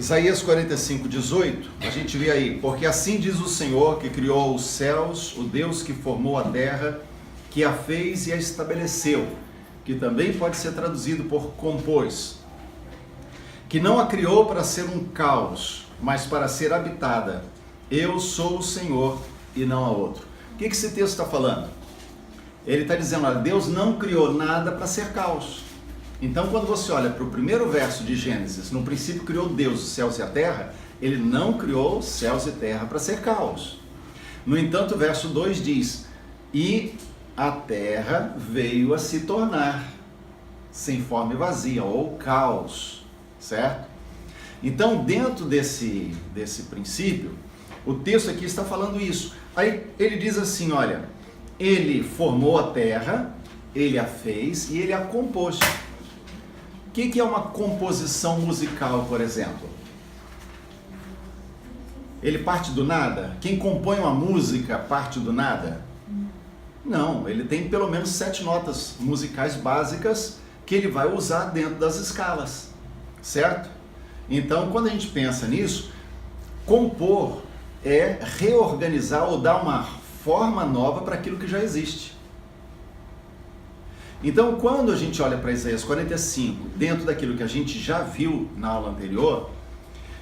Isaías 45, 18, a gente vê aí: porque assim diz o Senhor que criou os céus, o Deus que formou a terra, que a fez e a estabeleceu, que também pode ser traduzido por compôs, que não a criou para ser um caos, mas para ser habitada. Eu sou o Senhor e não há outro. O que esse texto está falando? Ele está dizendo, olha, Deus não criou nada para ser caos. Então, quando você olha para o primeiro verso de Gênesis, no princípio criou Deus os céus e a terra, ele não criou céus e terra para ser caos. No entanto, o verso 2 diz, e a terra veio a se tornar sem forma e vazia, ou caos, certo? Então, dentro desse princípio, o texto aqui está falando isso. Aí ele diz assim, olha, ele formou a terra, ele a fez e ele a compôs. O que é uma composição musical, por exemplo? Ele parte do nada? Quem compõe uma música parte do nada? Não, ele tem pelo menos 7 notas musicais básicas que ele vai usar dentro das escalas, certo? Então, quando a gente pensa nisso, compor é reorganizar ou dar uma forma nova para aquilo que já existe. Então, quando a gente olha para Isaías 45, dentro daquilo que a gente já viu na aula anterior,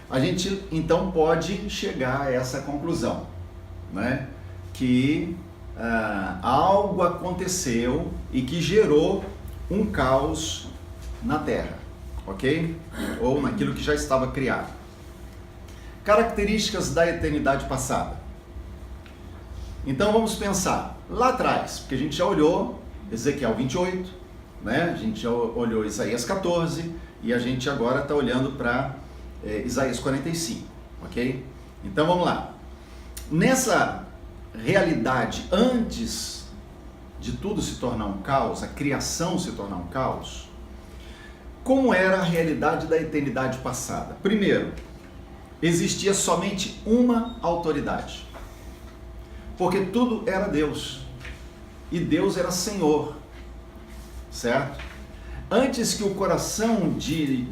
a gente então pode chegar a essa conclusão, né? Que algo aconteceu e que gerou um caos na Terra, ok? Ou naquilo que já estava criado. Características da eternidade passada. Então vamos pensar lá atrás, porque a gente já olhou Ezequiel 28, né? A gente já olhou Isaías 14 e a gente agora está olhando para Isaías 45, ok? Então vamos lá. Nessa realidade, antes de tudo se tornar um caos, a criação se tornar um caos, como era a realidade da eternidade passada? Primeiro, existia somente uma autoridade, porque tudo era Deus. E Deus era Senhor, certo? Antes que o coração de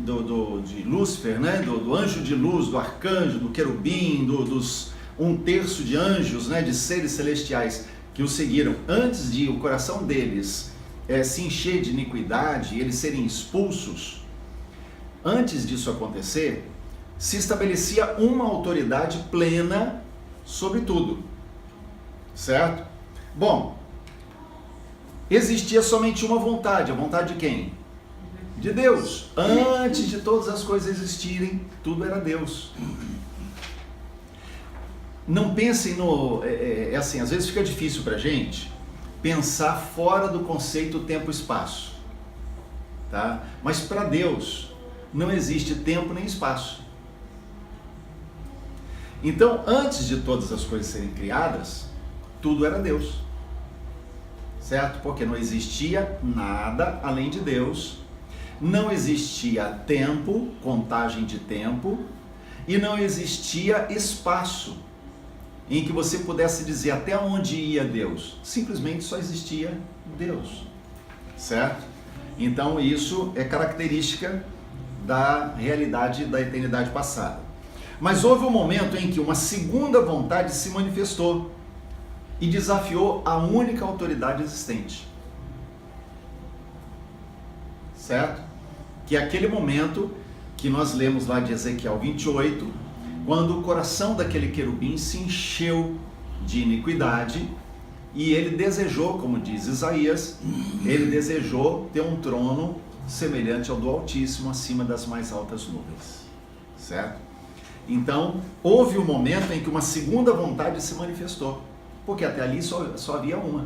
Lúcifer, né? do anjo de luz, do arcanjo, do querubim, dos 1/3 de anjos, né? de seres celestiais que o seguiram, antes de o coração deles se encher de iniquidade e eles serem expulsos, antes disso acontecer, se estabelecia uma autoridade plena sobre tudo, certo? Bom, existia somente uma vontade, a vontade de quem? De Deus. Antes de todas as coisas existirem, tudo era Deus. Não pensem assim, às vezes fica difícil pra gente pensar fora do conceito tempo-espaço, tá? Mas para Deus não existe tempo nem espaço. Então, antes de todas as coisas serem criadas, tudo era Deus. Certo? Porque não existia nada além de Deus, não existia tempo, contagem de tempo, e não existia espaço em que você pudesse dizer até onde ia Deus. Simplesmente só existia Deus, certo? Então isso é característica da realidade da eternidade passada. Mas houve um momento em que uma segunda vontade se manifestou e desafiou a única autoridade existente, certo? Que é aquele momento que nós lemos lá de Ezequiel 28, quando o coração daquele querubim se encheu de iniquidade e ele desejou, como diz Isaías, ele desejou ter um trono semelhante ao do Altíssimo acima das mais altas nuvens, certo? Então, houve um momento em que uma segunda vontade se manifestou, porque até ali só havia uma.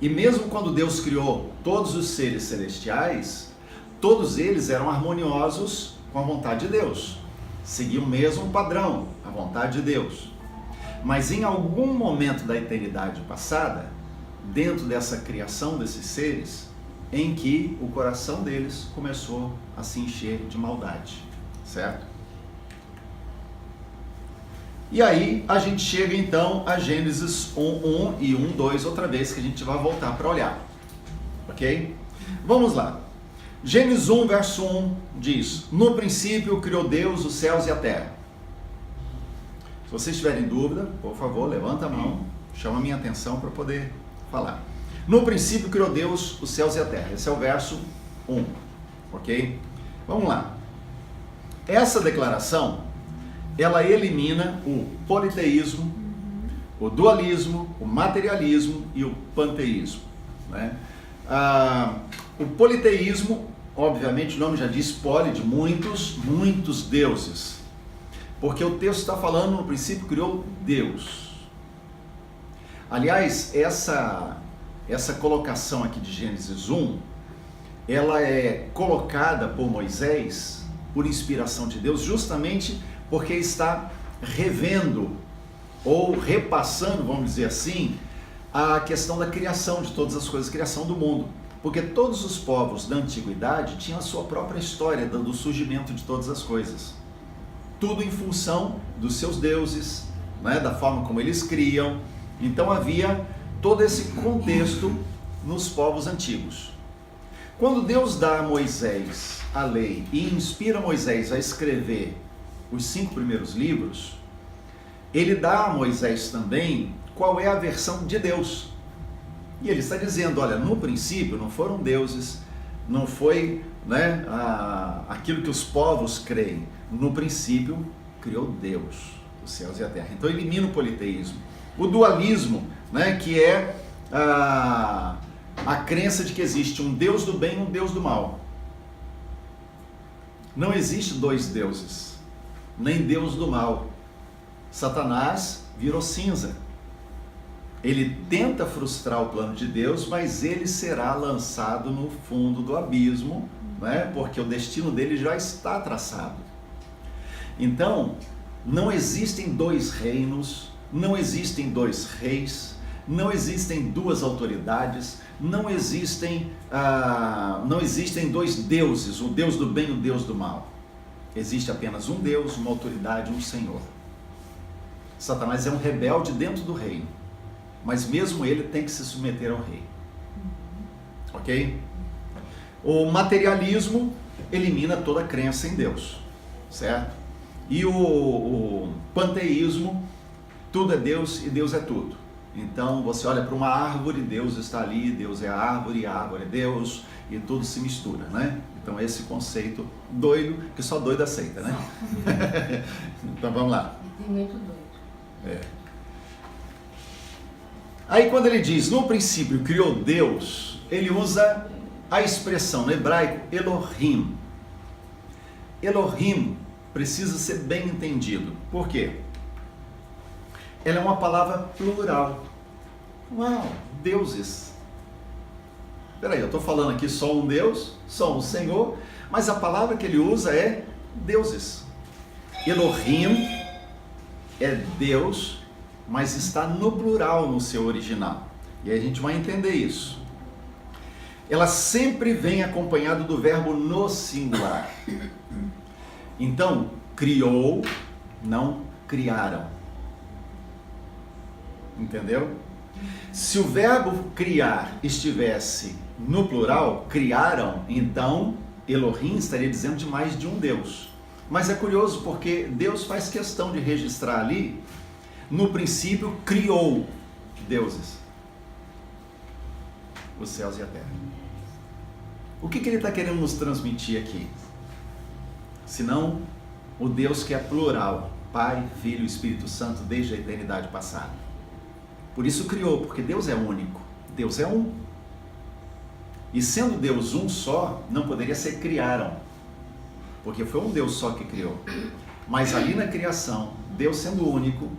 E mesmo quando Deus criou todos os seres celestiais, todos eles eram harmoniosos com a vontade de Deus, seguiam o mesmo padrão, a vontade de Deus. Mas em algum momento da eternidade passada, dentro dessa criação desses seres, em que o coração deles começou a se encher de maldade, certo? E aí a gente chega então a Gênesis 1:1 e 1:2 outra vez, que a gente vai voltar para olhar, ok? Vamos lá. Gênesis 1, verso 1 diz: no princípio criou Deus os céus e a terra. Se vocês tiverem dúvida, por favor, levanta a mão, chama a minha atenção para poder falar. No princípio criou Deus os céus e a terra. Esse é o verso 1, ok? Vamos lá. Essa declaração, ela elimina o politeísmo, o dualismo, o materialismo e o panteísmo, né? O politeísmo, obviamente o nome já diz poli, de muitos deuses, porque o texto está falando, no princípio criou Deus. Aliás, essa colocação aqui de Gênesis 1, ela é colocada por Moisés, por inspiração de Deus, justamente porque está revendo ou repassando, vamos dizer assim, a questão da criação de todas as coisas, criação do mundo. Porque todos os povos da antiguidade tinham a sua própria história do surgimento de todas as coisas. Tudo em função dos seus deuses, né, da forma como eles criam. Então havia todo esse contexto nos povos antigos. Quando Deus dá a Moisés a lei e inspira Moisés a escrever os 5 primeiros livros, ele dá a Moisés também qual é a versão de Deus. E ele está dizendo, olha, no princípio não foram deuses, não foi, né, aquilo que os povos creem. No princípio criou Deus, os céus e a terra. Então elimina o politeísmo. O dualismo, né, que é a crença de que existe um Deus do bem e um Deus do mal. Não existe 2 deuses, nem Deus do mal. Satanás virou cinza. Ele tenta frustrar o plano de Deus, mas ele será lançado no fundo do abismo, né? Porque o destino dele já está traçado. Então, não existem 2 reinos, não existem 2 reis, não existem 2 autoridades, não existem 2 deuses, o Deus do bem e o Deus do mal. Existe apenas um Deus, uma autoridade, um Senhor. Satanás é um rebelde dentro do reino, mas mesmo ele tem que se submeter ao rei. Ok? O materialismo elimina toda crença em Deus, certo? E o panteísmo, tudo é Deus e Deus é tudo. Então você olha para uma árvore, Deus está ali, Deus é a árvore é Deus, e tudo se mistura, né? Então esse conceito doido, que só doido aceita, né? Então vamos lá. Tem muito doido. Aí quando ele diz, no princípio criou Deus, ele usa a expressão no hebraico Elohim. Elohim precisa ser bem entendido. Por quê? Ela é uma palavra plural. Uau, deuses. Peraí, eu estou falando aqui só um Deus, só um Senhor, mas a palavra que ele usa é deuses. Elohim é Deus, mas está no plural no seu original. E aí a gente vai entender isso. Ela sempre vem acompanhada do verbo no singular. Então, criou, não criaram. Entendeu? Se o verbo criar estivesse no plural, criaram, então Elohim estaria dizendo de mais de um Deus. Mas é curioso porque Deus faz questão de registrar ali, no princípio criou deuses, os céus e a terra. O que ele está querendo nos transmitir aqui? Senão o Deus que é plural, Pai, Filho e Espírito Santo desde a eternidade passada. Por isso criou, porque Deus é único, Deus é um. E sendo Deus um só, não poderia ser criaram, porque foi um Deus só que criou. Mas ali na criação, Deus sendo único,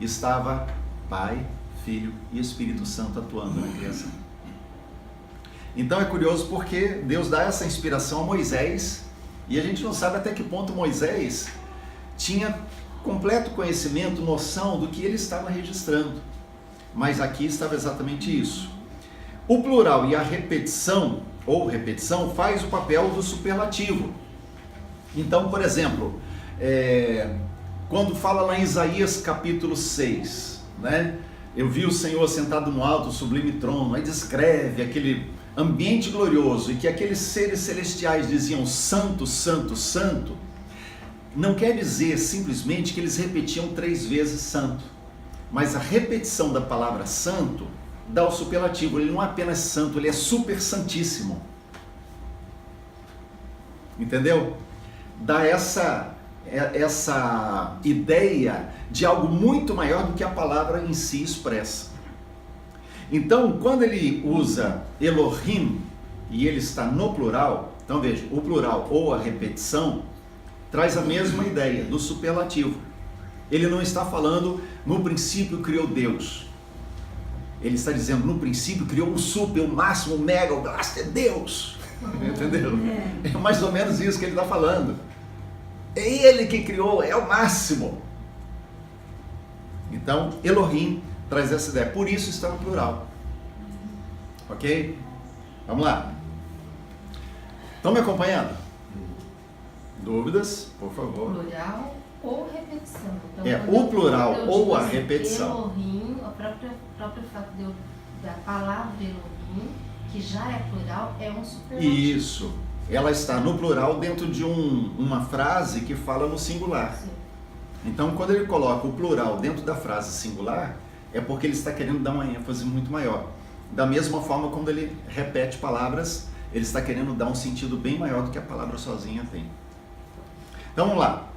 estava Pai, Filho e Espírito Santo atuando na criação. Então é curioso porque Deus dá essa inspiração a Moisés, e a gente não sabe até que ponto Moisés tinha completo conhecimento, noção do que ele estava registrando. Mas aqui estava exatamente isso. O plural e a repetição, ou repetição, faz o papel do superlativo. Então, por exemplo, quando fala lá em Isaías capítulo 6, né? Eu vi o Senhor sentado no alto, sublime trono, aí descreve ambiente glorioso, e que aqueles seres celestiais diziam santo, santo, santo, não quer dizer simplesmente que eles repetiam 3 vezes santo, mas a repetição da palavra santo dá o superlativo. Ele não é apenas santo, ele é super santíssimo. Entendeu? Dá essa ideia de algo muito maior do que a palavra em si expressa. Então, quando ele usa Elohim e ele está no plural, então veja, o plural ou a repetição traz a mesma ideia do superlativo. Ele não está falando no princípio criou Deus. Ele está dizendo no princípio criou o super, o máximo, o mega, o blaster, Deus. Entendeu? É mais ou menos isso que ele está falando. É ele que criou, é o máximo. Então, Elohim traz essa ideia. Por isso está no plural. Ok? Vamos lá. Estão me acompanhando? Dúvidas? Por favor. Plural ou repetição. Então, o plural ou a repetição. Elohim, o próprio fato da palavra Elohim, que já é plural, é um superlativo. Isso. Ela está no plural dentro de uma frase que fala no singular. Sim. Então, quando ele coloca o plural dentro da frase singular, é porque ele está querendo dar uma ênfase muito maior. Da mesma forma, quando ele repete palavras, ele está querendo dar um sentido bem maior do que a palavra sozinha tem. Então, vamos lá.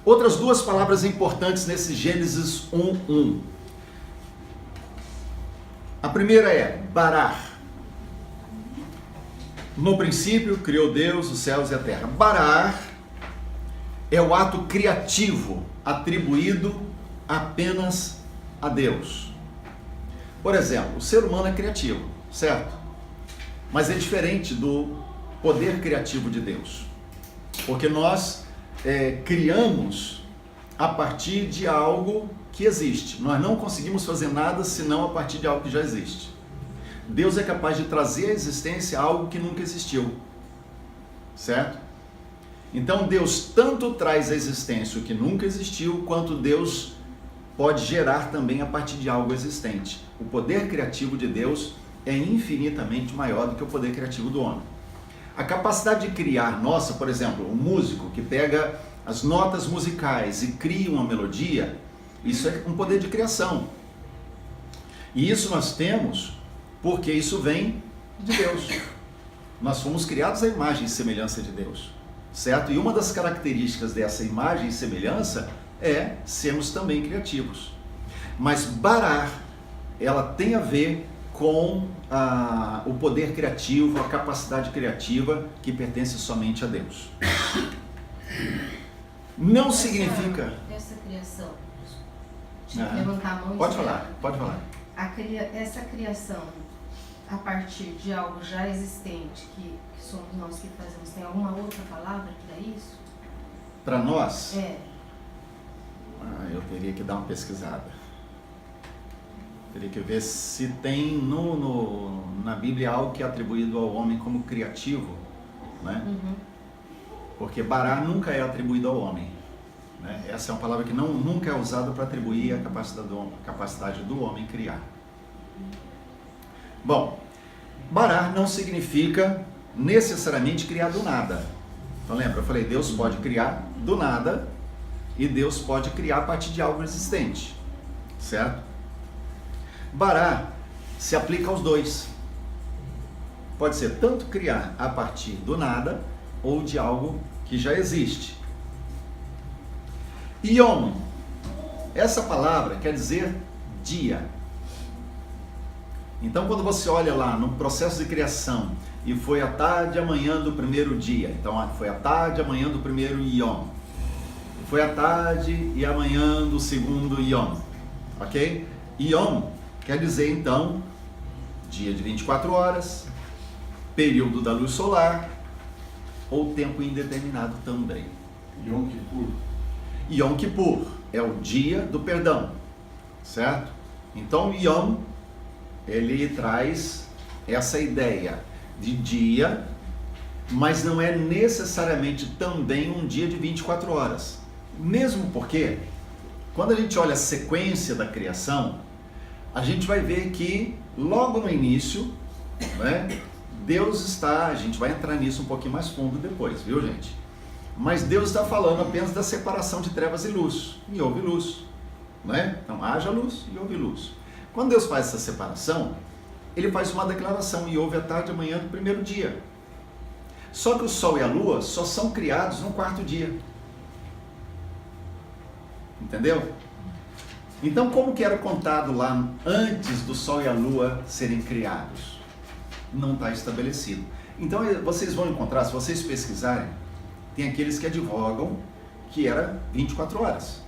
Outras 2 palavras importantes nesse Gênesis 1:1. A primeira é barar. No princípio, criou Deus os céus e a terra. Barar é o ato criativo atribuído apenas a Deus. Por exemplo, o ser humano é criativo, certo? Mas é diferente do poder criativo de Deus. Porque nós criamos a partir de algo que existe. Nós não conseguimos fazer nada senão a partir de algo que já existe. Deus é capaz de trazer à existência algo que nunca existiu, certo? Então Deus tanto traz à existência o que nunca existiu, quanto Deus pode gerar também a partir de algo existente. O poder criativo de Deus é infinitamente maior do que o poder criativo do homem. A capacidade de criar nossa, por exemplo, um músico que pega as notas musicais e cria uma melodia, isso é um poder de criação. E isso nós temos porque isso vem de Deus. Nós fomos criados à imagem e semelhança de Deus, certo? E uma das características dessa imagem e semelhança é sermos também criativos. Mas barar, ela tem a ver com o poder criativo, a capacidade criativa que pertence somente a Deus. Não significa... Essa criação, levantar a mão. Pode falar. Essa criação a partir de algo já existente, que somos nós que fazemos, tem alguma outra palavra para isso? Para nós? É. Eu teria que dar uma pesquisada. Teria que ver se tem na Bíblia algo que é atribuído ao homem como criativo, né? Uhum. Porque barar nunca é atribuído ao homem, né? Essa é uma palavra que nunca é usada para atribuir a capacidade do homem criar. Bom, barar não significa necessariamente criar do nada. Então lembra, eu falei, Deus pode criar do nada e Deus pode criar a partir de algo existente, certo? Barar se aplica aos dois. Pode ser tanto criar a partir do nada ou de algo que já existe. Yom, essa palavra quer dizer dia. Então quando você olha lá no processo de criação e foi a tarde e amanhã do primeiro dia, então foi a tarde e amanhã do primeiro Yom, foi a tarde e amanhã do segundo Yom, ok? Yom quer dizer então dia de 24 horas, período da luz solar ou tempo indeterminado também. Yom Kippur. Yom Kippur é o dia do perdão, certo? Então Yom, ele traz essa ideia de dia, mas não é necessariamente também um dia de 24 horas. Mesmo porque, quando a gente olha a sequência da criação, a gente vai ver que logo no início né? Deus está, a gente vai entrar nisso um pouquinho mais fundo depois, viu, gente? Mas Deus está falando apenas da separação de trevas e luz, e houve luz, né? Então, haja luz e houve luz. Quando Deus faz essa separação, Ele faz uma declaração, e houve a tarde e a manhã do primeiro dia. Só que o Sol e a Lua só são criados no quarto dia. Entendeu? Então, como que era contado lá antes do Sol e a Lua serem criados? Não está estabelecido. Então, vocês vão encontrar, se vocês pesquisarem, tem aqueles que advogam que era 24 horas.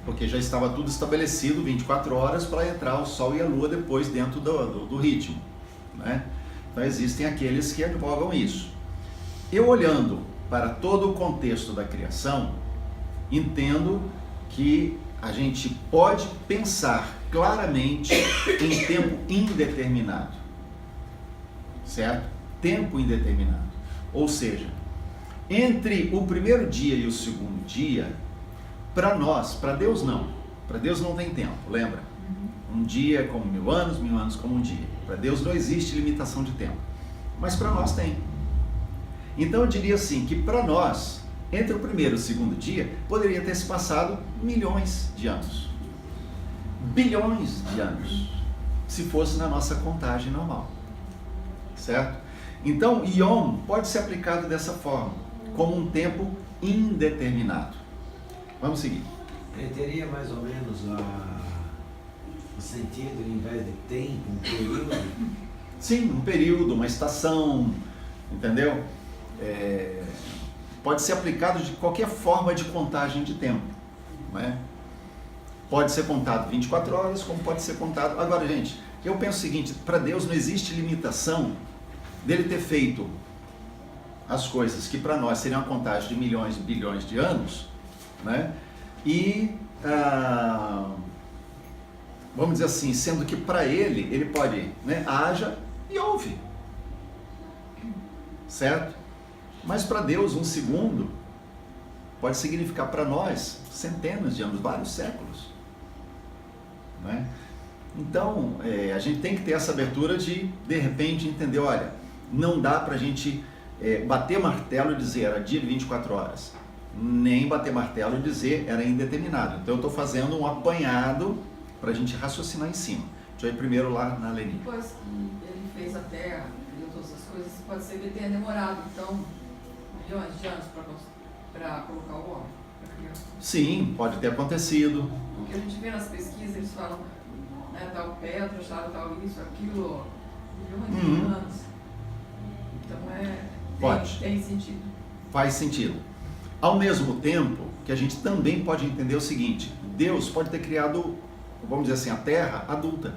Porque já estava tudo estabelecido, 24 horas, para entrar o Sol e a Lua depois dentro do ritmo, né? Então, existem aqueles que advogam isso. Eu, olhando para todo o contexto da criação, entendo que a gente pode pensar claramente em tempo indeterminado, certo? Tempo indeterminado. Ou seja, entre o primeiro dia e o segundo dia, para nós, para Deus não. Para Deus não tem tempo, lembra? Um dia é como 1000 anos como um dia. Para Deus não existe limitação de tempo. Mas para nós tem. Então eu diria assim, que para nós, entre o primeiro e o segundo dia, poderia ter se passado milhões de anos. Bilhões de anos. Se fosse na nossa contagem normal. Certo? Então, Yom pode ser aplicado dessa forma, como um tempo indeterminado. Vamos seguir. Ele teria mais ou menos o sentido, em vez de tempo, um período? Sim, um período, uma estação, entendeu? Pode ser aplicado de qualquer forma de contagem de tempo, né? Pode ser contado 24 horas, como pode ser contado... Agora, gente, eu penso o seguinte, para Deus não existe limitação dele ter feito as coisas que para nós seriam uma contagem de milhões e bilhões de anos, né? E, vamos dizer assim, sendo que para ele pode, né, haja e houve, certo? Mas para Deus, um segundo pode significar para nós centenas de anos, vários séculos, né? Então, a gente tem que ter essa abertura de repente, entender, olha, não dá para a gente bater martelo e dizer era dia de 24 horas, nem bater martelo e dizer era indeterminado. Então eu estou fazendo um apanhado para a gente raciocinar em cima. Deixa eu ir primeiro lá na Leni. Depois que ele fez a Terra, criou todas as coisas, pode ser que ele tenha demorado, então, milhões de anos para colocar o homem, para criar. Sim, pode ter acontecido. Porque a gente vê nas pesquisas, eles falam, né, tal pedra, tal isso, aquilo, milhões de anos. Então tem sentido. Faz sentido. Ao mesmo tempo que a gente também pode entender o seguinte, Deus pode ter criado, vamos dizer assim, a Terra adulta.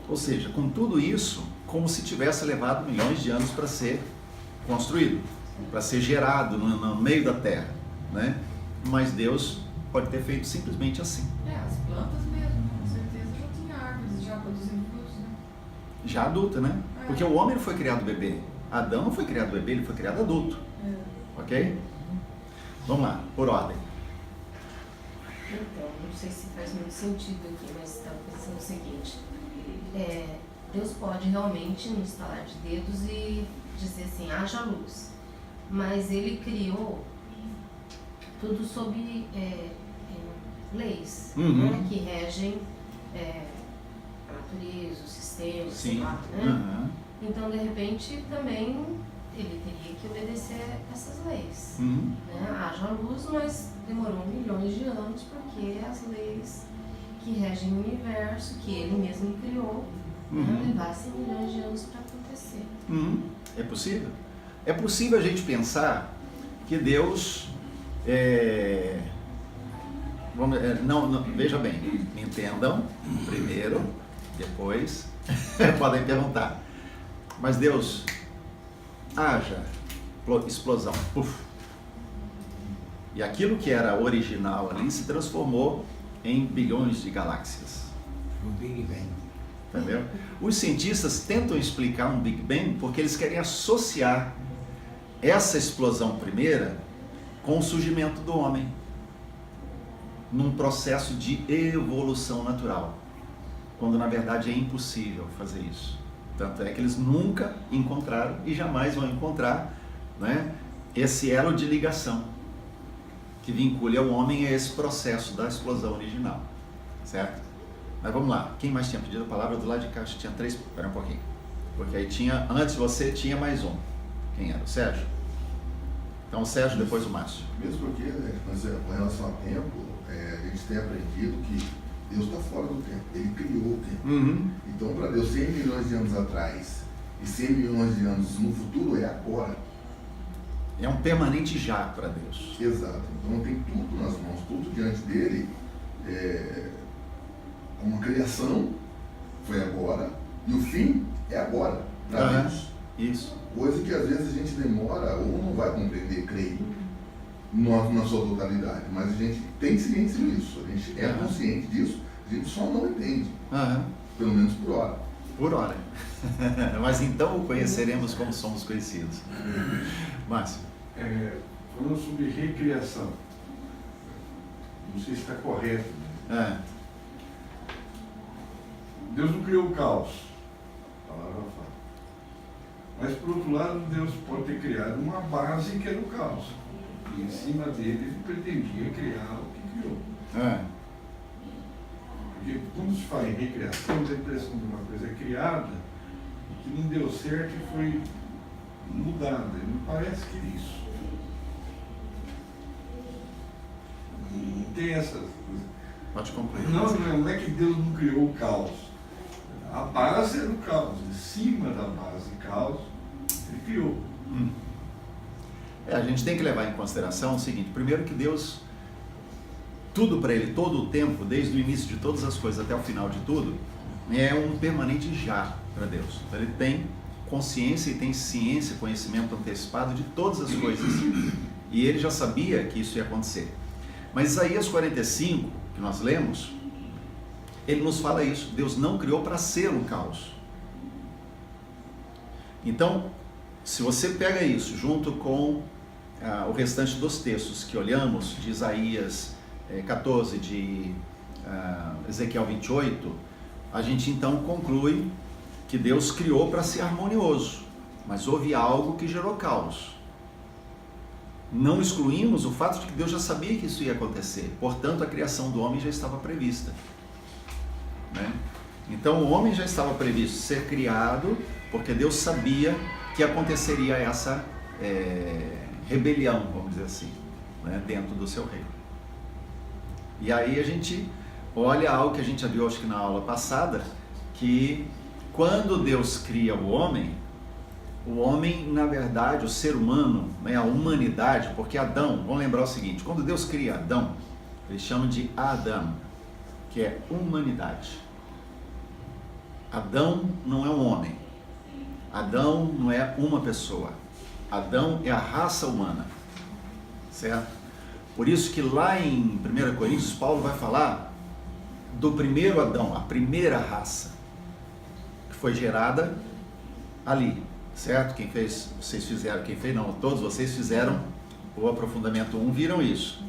Ou seja, com tudo isso, como se tivesse levado milhões de anos para ser construído, para ser gerado no meio da Terra, né? Mas Deus pode ter feito simplesmente assim. As plantas mesmo, com certeza já tinha árvores, já produzindo frutos, né? Já adulta, né? Porque o homem não foi criado bebê. Adão não foi criado bebê, ele foi criado adulto. Ok? Vamos lá, por ordem. Então, não sei se faz muito sentido aqui, mas estava pensando o seguinte. Deus pode realmente nos estalar de dedos e dizer assim, haja luz. Mas Ele criou tudo sob leis, né, que regem a natureza, o sistema, sei lá, né? Então, de repente, também ele teria que obedecer essas leis. Né? Haja luz, mas demorou milhões de anos, porque as leis que regem o universo, que ele mesmo criou, levassem milhões de anos para acontecer. É possível? É possível a gente pensar que Deus... não, veja bem, me entendam primeiro, depois podem perguntar. Mas Deus, haja explosão, puf. E aquilo que era original ali se transformou em bilhões de galáxias. Um Big Bang. Entendeu? Os cientistas tentam explicar um Big Bang porque eles querem associar essa explosão primeira com o surgimento do homem num processo de evolução natural. quando na verdade é impossível fazer isso. Tanto é que eles nunca encontraram e jamais vão encontrar, né, esse elo de ligação que vincule ao homem a esse processo da explosão original, certo? Mas vamos lá, quem mais tinha pedido a palavra? Do lado de cá, tinha 3, espera um pouquinho, porque aí tinha, antes você tinha mais um. Quem era? O Sérgio? Então o Sérgio, depois o Márcio. Mesmo porque, né, com relação ao tempo, a gente tem aprendido que Deus está fora do tempo, Ele criou o tempo. Uhum. Então, para Deus, 100 milhões de anos atrás e 100 milhões de anos no futuro é agora. É um permanente já para Deus. Exato. Então, tem tudo nas mãos, tudo diante dele. Como a criação foi agora e o fim é agora para Deus. Isso. Coisa que às vezes a gente demora ou não vai compreender, creio, na sua totalidade, mas a gente tem ciência disso, a gente é consciente disso, a gente só não entende, pelo menos por hora. Por hora. Mas então o conheceremos como somos conhecidos. Márcio. Falando sobre recriação, não sei se está correto. Deus não criou o caos, a palavra fala. Mas por outro lado, Deus pode ter criado uma base que era o caos. E em cima dele ele pretendia criar o que criou. Porque quando se fala em recriação, dá a impressão de uma coisa criada que não deu certo e foi mudada. Não parece que é isso. Não tem essa. Pode concluir. Não é que Deus não criou o caos. A base era o caos. Em cima da base caos, ele criou. A gente tem que levar em consideração o seguinte: primeiro, que Deus, tudo para Ele, todo o tempo, desde o início de todas as coisas até o final de tudo, é um permanente já para Deus. Então, Ele tem consciência e tem ciência, conhecimento antecipado de todas as coisas. E Ele já sabia que isso ia acontecer. Mas Isaías 45, que nós lemos, ele nos fala isso: Deus não criou para ser um caos. Então, se você pega isso junto com o restante dos textos que olhamos, de Isaías 14, de Ezequiel 28, a gente então conclui que Deus criou para ser harmonioso, mas houve algo que gerou caos. Não excluímos o fato de que Deus já sabia que isso ia acontecer, portanto a criação do homem já estava prevista, né? Então o homem já estava previsto ser criado, porque Deus sabia que aconteceria essa rebelião, vamos dizer assim, né, dentro do seu reino. E aí a gente olha algo que a gente já viu, acho que na aula passada, que quando Deus cria o homem, na verdade, o ser humano, né, a humanidade, porque Adão, vamos lembrar o seguinte: quando Deus cria Adão, eles chamam de Adam, que é humanidade. Adão não é um homem, Adão não é uma pessoa, Adão é a raça humana, certo? Por isso que lá em 1 Coríntios, Paulo vai falar do primeiro Adão, a primeira raça, que foi gerada ali, certo? Quem fez, vocês fizeram, quem fez não, todos vocês fizeram o aprofundamento 1, viram isso.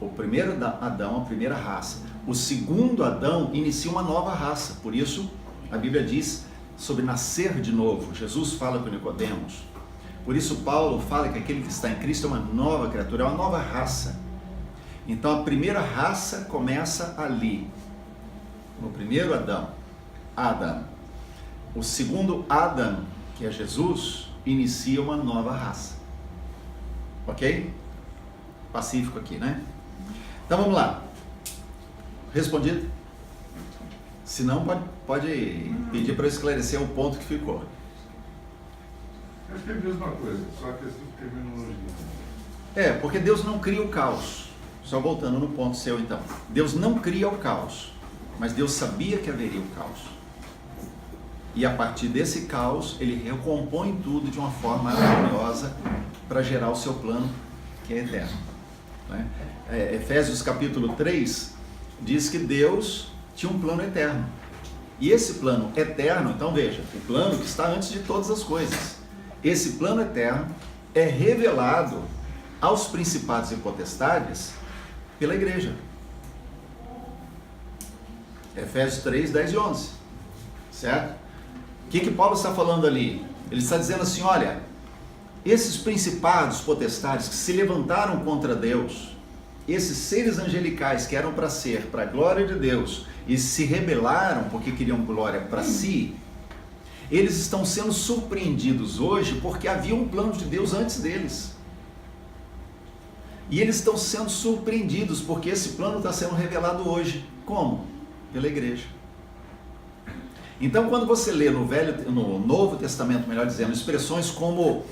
O primeiro Adão, a primeira raça. O segundo Adão inicia uma nova raça, por isso a Bíblia diz sobre nascer de novo. Jesus fala com Nicodemos. Por isso Paulo fala que aquele que está em Cristo é uma nova criatura, é uma nova raça. Então a primeira raça começa ali, no primeiro Adão, Adão. O segundo Adão, que é Jesus, inicia uma nova raça. Ok? Pacífico aqui, né? Então vamos lá. Respondido? Se não, pode pedir para eu esclarecer o ponto que ficou. Acho que é a mesma coisa, só a questão de terminologia. Porque Deus não cria o caos. Só voltando no ponto seu então. Deus não cria o caos, mas Deus sabia que haveria o caos. E a partir desse caos, Ele recompõe tudo de uma forma harmoniosa para gerar o seu plano, que é eterno, né? Efésios capítulo 3 diz que Deus tinha um plano eterno. E esse plano eterno, então veja, o plano que está antes de todas as coisas. Esse plano eterno é revelado aos principados e potestades pela igreja. Efésios 3, 10 e 11. Certo? O que Paulo está falando ali? Ele está dizendo assim, olha, esses principados, potestades que se levantaram contra Deus, esses seres angelicais que eram para ser para a glória de Deus e se rebelaram porque queriam glória para si, eles estão sendo surpreendidos hoje porque havia um plano de Deus antes deles. E eles estão sendo surpreendidos porque esse plano está sendo revelado hoje. Como? Pela igreja. Então, quando você lê no Novo Testamento, melhor dizendo, expressões como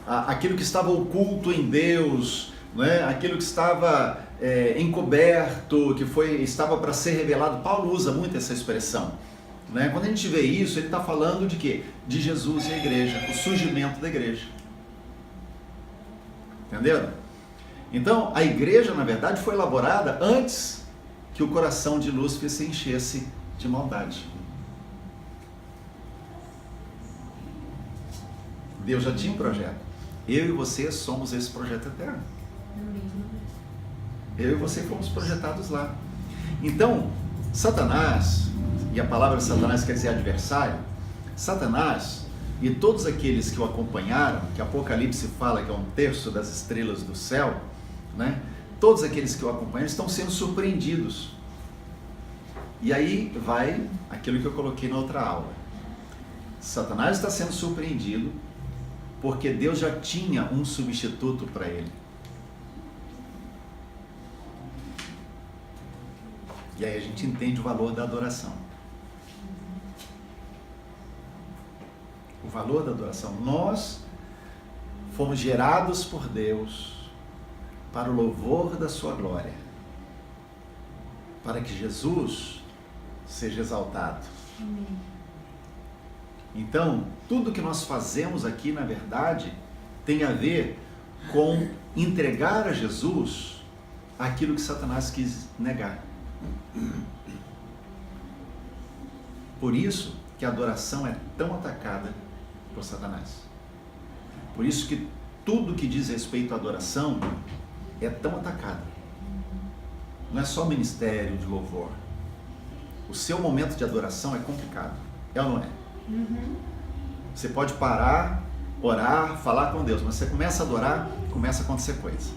aquilo que estava oculto em Deus, né? Aquilo que estava encoberto, que estava para ser revelado, Paulo usa muito essa expressão. Né? Quando a gente vê isso, ele está falando de quê? De Jesus e a igreja, o surgimento da igreja. Entenderam? Então, a igreja, na verdade, foi elaborada antes que o coração de Lúcifer se enchesse de maldade. Deus já tinha um projeto. Eu e você somos esse projeto eterno. Eu e você fomos projetados lá. Então, Satanás, e a palavra Satanás quer dizer adversário, Satanás e todos aqueles que o acompanharam, que Apocalipse fala que é 1/3 das estrelas do céu, né? Todos aqueles que o acompanham estão sendo surpreendidos. E aí vai aquilo que eu coloquei na outra aula. Satanás está sendo surpreendido porque Deus já tinha um substituto para ele. E aí a gente entende o valor da adoração. O valor da adoração. Nós fomos gerados por Deus para o louvor da sua glória, para que Jesus seja exaltado. Amém. Então, tudo que nós fazemos aqui, na verdade, tem a ver com entregar a Jesus aquilo que Satanás quis negar. Por isso que a adoração é tão atacada por Satanás. Por isso que tudo que diz respeito à adoração é tão atacado. Não é só ministério de louvor. O seu momento de adoração é complicado. É ou não é? Uhum. Você pode parar, orar, falar com Deus, mas você começa a adorar, começa a acontecer coisa.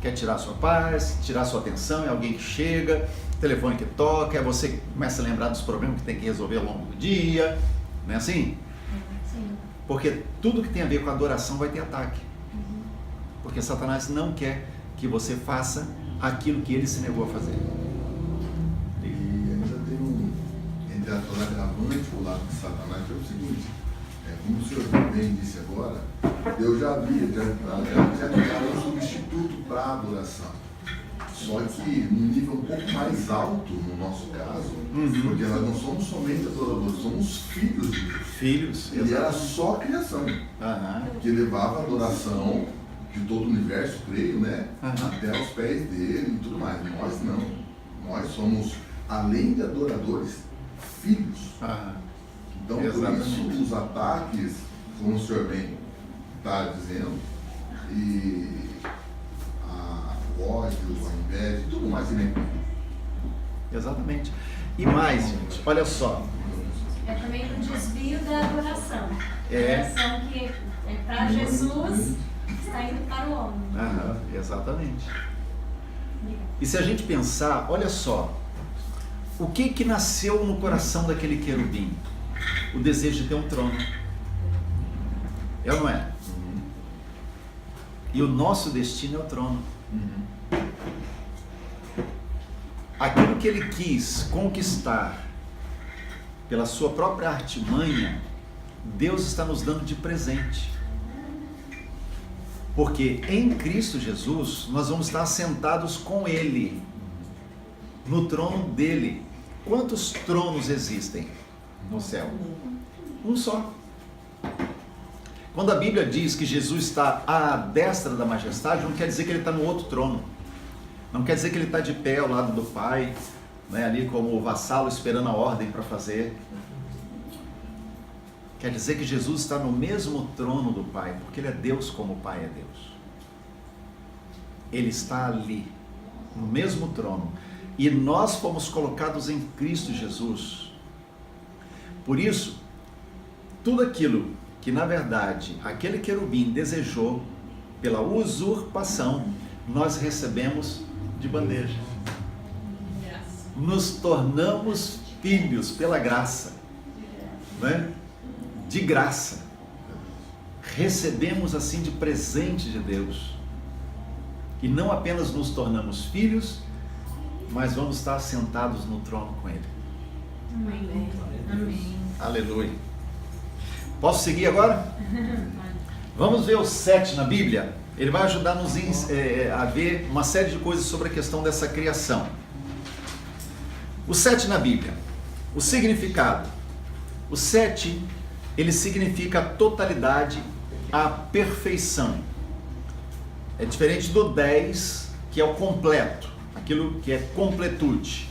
Quer tirar sua paz, tirar sua atenção, é alguém que chega, telefone que toca, é você que começa a lembrar dos problemas que tem que resolver ao longo do dia, não é assim? Sim. Porque tudo que tem a ver com adoração vai ter ataque. Uhum. Porque Satanás não quer que você faça aquilo que ele se negou a fazer. E ainda tem entre a agravante o lado de Satanás, que é o seguinte, como o senhor bem disse agora, Deus já havia criado um substituto para a adoração. Só que num nível um pouco mais alto, no nosso caso, porque nós não somos somente adoradores, somos filhos de Deus. Filhos, Ele era só criação, que levava a adoração de todo o universo, creio, né? Até aos pés dele e tudo mais. Nós não. Nós somos, além de adoradores, filhos. Então, exatamente. por isso, os ataques, como o senhor bem está dizendo, e o ódio, a inveja e tudo mais que vem. Exatamente. E mais, gente, olha só. É também o desvio da adoração. É. A adoração que é para Jesus está indo para o homem. Exatamente. E se a gente pensar, olha só, o que nasceu no coração daquele querubim? O desejo de ter um trono. É ou não é? E o nosso destino é o trono. Aquilo que ele quis conquistar pela sua própria artimanha, Deus está nos dando de presente. Porque em Cristo Jesus nós vamos estar assentados com Ele, no trono dele. Quantos tronos existem no céu? Um só. Quando a Bíblia diz que Jesus está à destra da majestade, não quer dizer que ele está no outro trono. Não quer dizer que ele está de pé ao lado do Pai, né, ali como o vassalo esperando a ordem para fazer. Quer dizer que Jesus está no mesmo trono do Pai, porque ele é Deus como o Pai é Deus. Ele está ali, no mesmo trono. e nós fomos colocados em Cristo Jesus. Por isso, tudo aquilo que na verdade aquele querubim desejou pela usurpação, nós recebemos de bandeja. Nos tornamos filhos pela graça, né? De graça. Recebemos assim de presente de Deus. E não apenas nos tornamos filhos, mas vamos estar sentados no trono com Ele. Amém. Amém. Aleluia. Posso seguir agora? Vamos ver o 7 na Bíblia. Ele vai ajudar-nos a ver uma série de coisas sobre a questão dessa criação. O 7 na Bíblia. O significado. O 7, ele significa a totalidade, a perfeição. É diferente do 10, que é o completo, aquilo que é completude.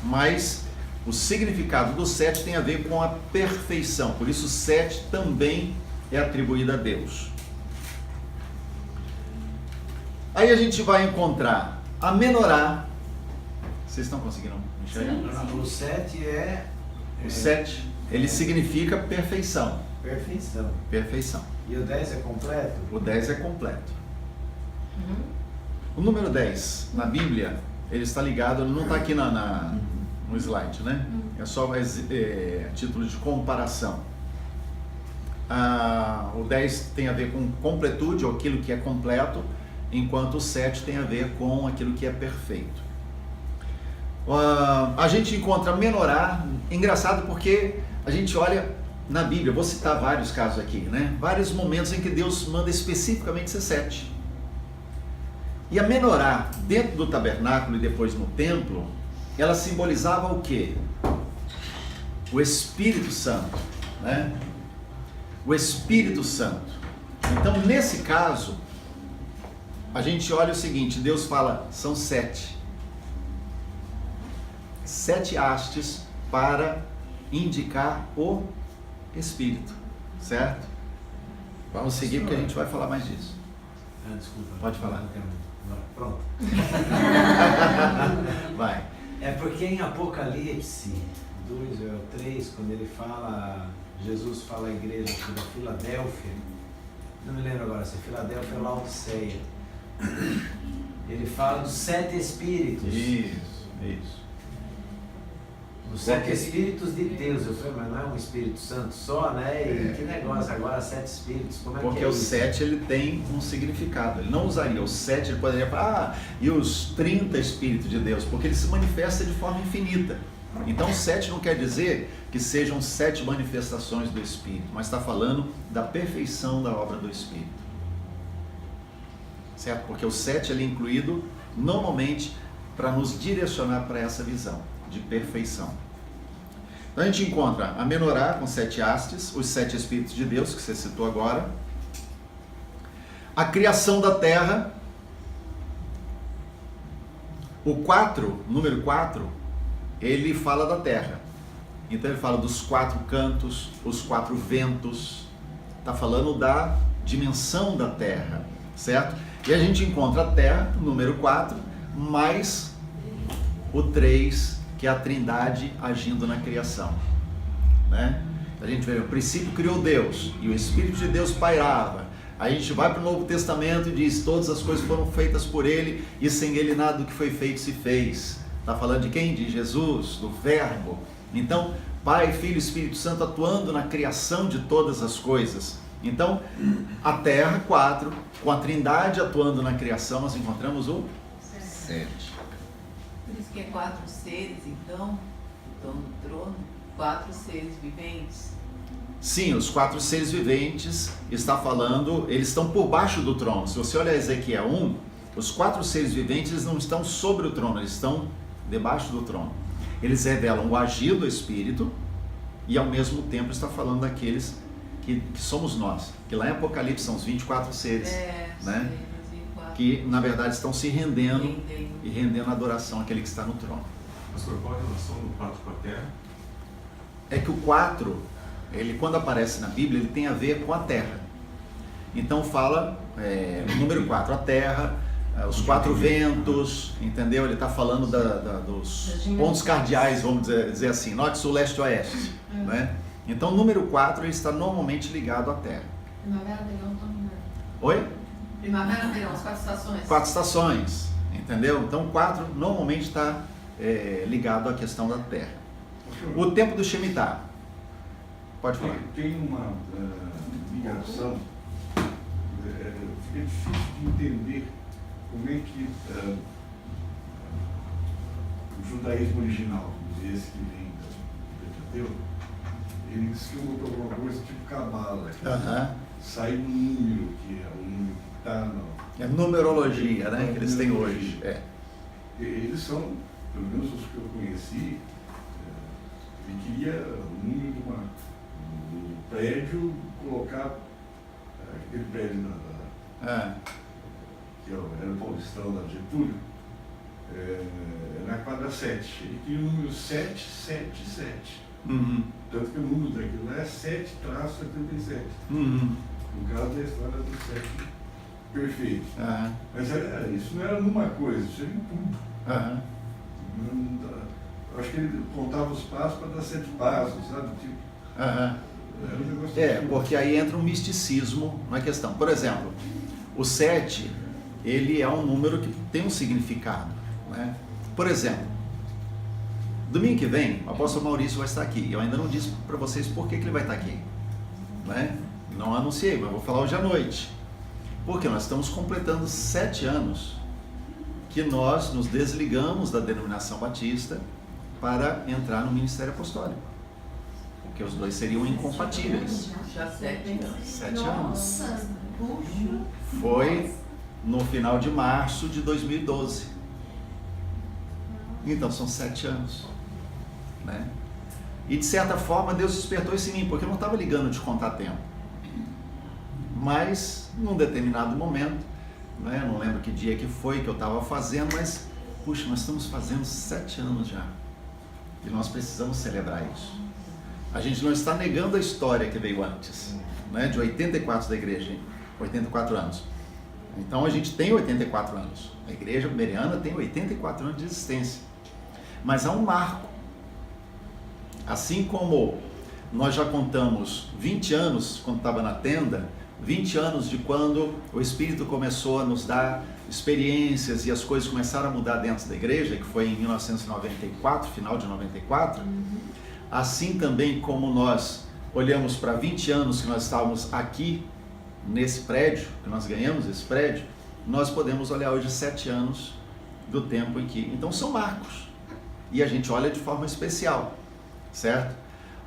Mas o significado do 7 tem a ver com a perfeição. Por isso o 7 também é atribuído a Deus. Aí a gente vai encontrar a menorá. Vocês estão conseguindo enxergar? O 7 O 7, ele significa perfeição. perfeição. Perfeição. E o 10 é completo? O 10 é completo. O número 10, na Bíblia, ele está ligado, ele não está aqui no slide, né? É só título de comparação. O 10 tem a ver com completude, ou aquilo que é completo, enquanto o 7 tem a ver com aquilo que é perfeito. A gente encontra menorá, engraçado porque a gente olha na Bíblia, vou citar vários casos aqui, né? Vários momentos em que Deus manda especificamente ser 7. E a menorá, dentro do tabernáculo e depois no templo, ela simbolizava o quê? O Espírito Santo, né? O Espírito Santo. Então, nesse caso, a gente olha o seguinte, Deus fala, são 7. 7 hastes para indicar o Espírito, certo? Vamos seguir porque a gente vai falar mais disso. Desculpa. Pode falar. Pronto. Vai. É porque em Apocalipse 2 ou 3, quando ele fala, Jesus fala à igreja da Filadélfia, não me lembro agora se é Filadélfia ou Laodiceia, ele fala dos 7 espíritos. Isso. Os 7 espíritos de Deus. Eu falei, mas não é um Espírito Santo só, né? E que negócio agora, 7 espíritos, como é Porque que é o isso? 7 ele tem um significado. Ele não usaria o 7, ele poderia falar, e os 30 espíritos de Deus, porque ele se manifesta de forma infinita. Então 7 não quer dizer que sejam 7 manifestações do Espírito, mas está falando da perfeição da obra do Espírito. Certo? Porque o 7 ele é incluído normalmente para nos direcionar para essa visão de perfeição. Então a gente encontra a menorá com 7 hastes, os 7 Espíritos de Deus, que você citou agora, a criação da terra, o 4, número 4, ele fala da terra. Então ele fala dos 4 cantos, os 4 ventos, está falando da dimensão da terra, certo? E a gente encontra a terra, número 4, mais o 3, que é a Trindade agindo na criação, né? A gente vê, o princípio criou Deus, e o Espírito de Deus pairava. Aí a gente vai para o Novo Testamento e diz, todas as coisas foram feitas por Ele, e sem Ele nada do que foi feito se fez. Está falando de quem? De Jesus, do Verbo. Então, Pai, Filho e Espírito Santo atuando na criação de todas as coisas. Então, a terra, 4, com a Trindade atuando na criação, nós encontramos o 7. Por isso que é 4 seres, então, que estão no trono, 4 seres viventes. Sim, os 4 seres viventes, está falando, eles estão por baixo do trono. Se você olhar Ezequiel 1, os 4 seres viventes eles não estão sobre o trono, eles estão debaixo do trono. Eles revelam o agir do Espírito e ao mesmo tempo está falando daqueles que somos nós, que lá em Apocalipse são os 24 seres, né? Que na verdade estão se rendendo e rendendo adoração àquele que está no trono. Pastor, qual a relação do 4 com a terra? É que o 4, ele quando aparece na Bíblia, ele tem a ver com a terra. Então fala, número 4, a terra, os 4 ventos, entendeu? Ele está falando dos pontos cardeais, vamos dizer assim, norte, sul, leste, oeste, né? Então, o número 4 ele está normalmente ligado à Terra. Primavera, verão, outono. Oi? Primavera, verão, as 4 estações. 4 estações, entendeu? Então, 4 normalmente está ligado à questão da Terra. O tempo do Shemitah. Pode falar. Tem uma ligação, fica difícil de entender como é que o judaísmo original, esse que vem do Pentateuco, ele diz que houve alguma coisa tipo cabala, que sai um número, que é o número que está no... É numerologia, né, que eles têm hoje. Eles são, pelo menos os que eu conheci, ele queria o número de do prédio, colocar aquele prédio que era o Paulistão da Getúlio, na quadra 7. Ele queria o número 777. Tanto que o número daquilo lá é 7-77. No caso da história do 7 perfeito. Mas isso não era numa coisa, isso era em tudo. Eu acho que ele contava os passos para dar 7 passos, sabe? Tipo, porque aí entra um misticismo na questão. Por exemplo, o 7, ele é um número que tem um significado, né? Por exemplo, domingo que vem, o apóstolo Maurício vai estar aqui. Eu ainda não disse para vocês por que ele vai estar aqui, né? Não anunciei, mas vou falar hoje à noite. Porque nós estamos completando 7 anos que nós nos desligamos da denominação batista para entrar no ministério apostólico. Porque os dois seriam incompatíveis. Já 7 anos. 7 anos. Foi no final de março de 2012. Então são 7 anos, né? E de certa forma Deus despertou isso em mim, porque eu não estava ligando de contar tempo. Mas num determinado momento, né, eu não lembro que dia que foi que eu estava fazendo, mas puxa, nós estamos fazendo 7 anos já. E nós precisamos celebrar isso. A gente não está negando a história que veio antes, né, de 84 da igreja, 84 anos. Então a gente tem 84 anos. A igreja bereana tem 84 anos de existência. Mas há um marco. Assim como nós já contamos 20 anos quando estava na tenda, 20 anos de quando o Espírito começou a nos dar experiências e as coisas começaram a mudar dentro da igreja, que foi em 1994, final de 94, assim também como nós olhamos para 20 anos que nós estávamos aqui nesse prédio, que nós ganhamos esse prédio, nós podemos olhar hoje 7 anos do tempo em que... Então são marcos, e a gente olha de forma especial, certo?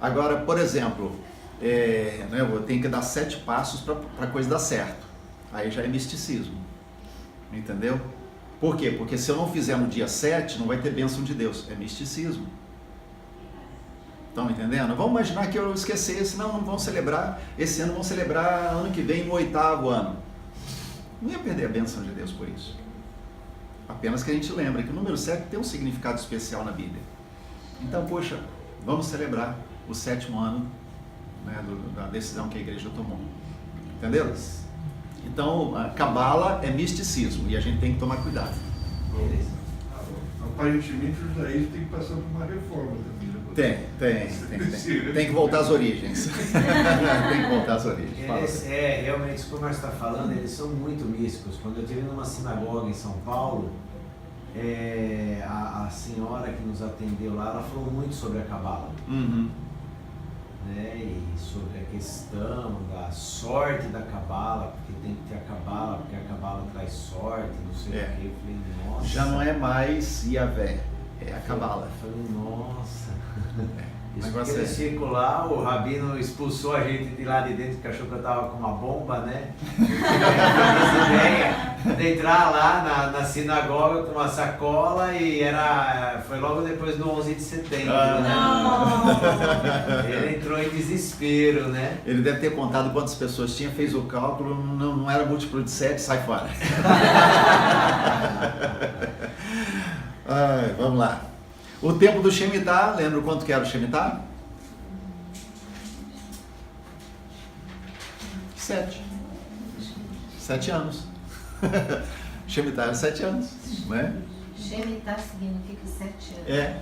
Agora, por exemplo, eu tenho que dar 7 passos para a coisa dar certo, aí já é misticismo, entendeu? Por quê? Porque se eu não fizer no dia 7, não vai ter bênção de Deus, é misticismo. Estão entendendo? Vamos imaginar que eu esquecesse, não vão celebrar, esse ano vão celebrar ano que vem no 8º ano. Não ia perder a bênção de Deus por isso. Apenas que a gente lembra que o número 7 tem um significado especial na Bíblia. Então, poxa, vamos celebrar o 7º ano, né, da decisão que a igreja tomou. Entendeu? Então, a cabala é misticismo e a gente tem que tomar cuidado. Aparentemente o judaísmo tem que passar por uma reforma também. Tem que voltar às origens. Tem que voltar às origens. Realmente, como nós está falando, eles são muito místicos. Quando eu estive numa sinagoga em São Paulo, a senhora que nos atendeu lá, ela falou muito sobre a cabala. Né? E sobre a questão da sorte da cabala, porque tem que ter a cabala, porque a cabala traz sorte, não sei o que. Eu falei, nossa. Já não é mais Yahvé, é a cabala. Eu falei, nossa. Isso Negócio porque eles ficam lá, o rabino expulsou a gente de lá de dentro, porque achou que eu estava com uma bomba, né? Eu tive essa ideia de entrar lá na sinagoga com uma sacola e foi logo depois do 11 de setembro, né? Ele entrou em desespero, né? Ele deve ter contado quantas pessoas tinha, fez o cálculo, não era múltiplo de 7, sai fora. Vamos lá. O tempo do Shemitah, lembra quanto que era o Shemitah? 7 anos. Shemitah era 7 anos, né? Shemitah significa 7 anos.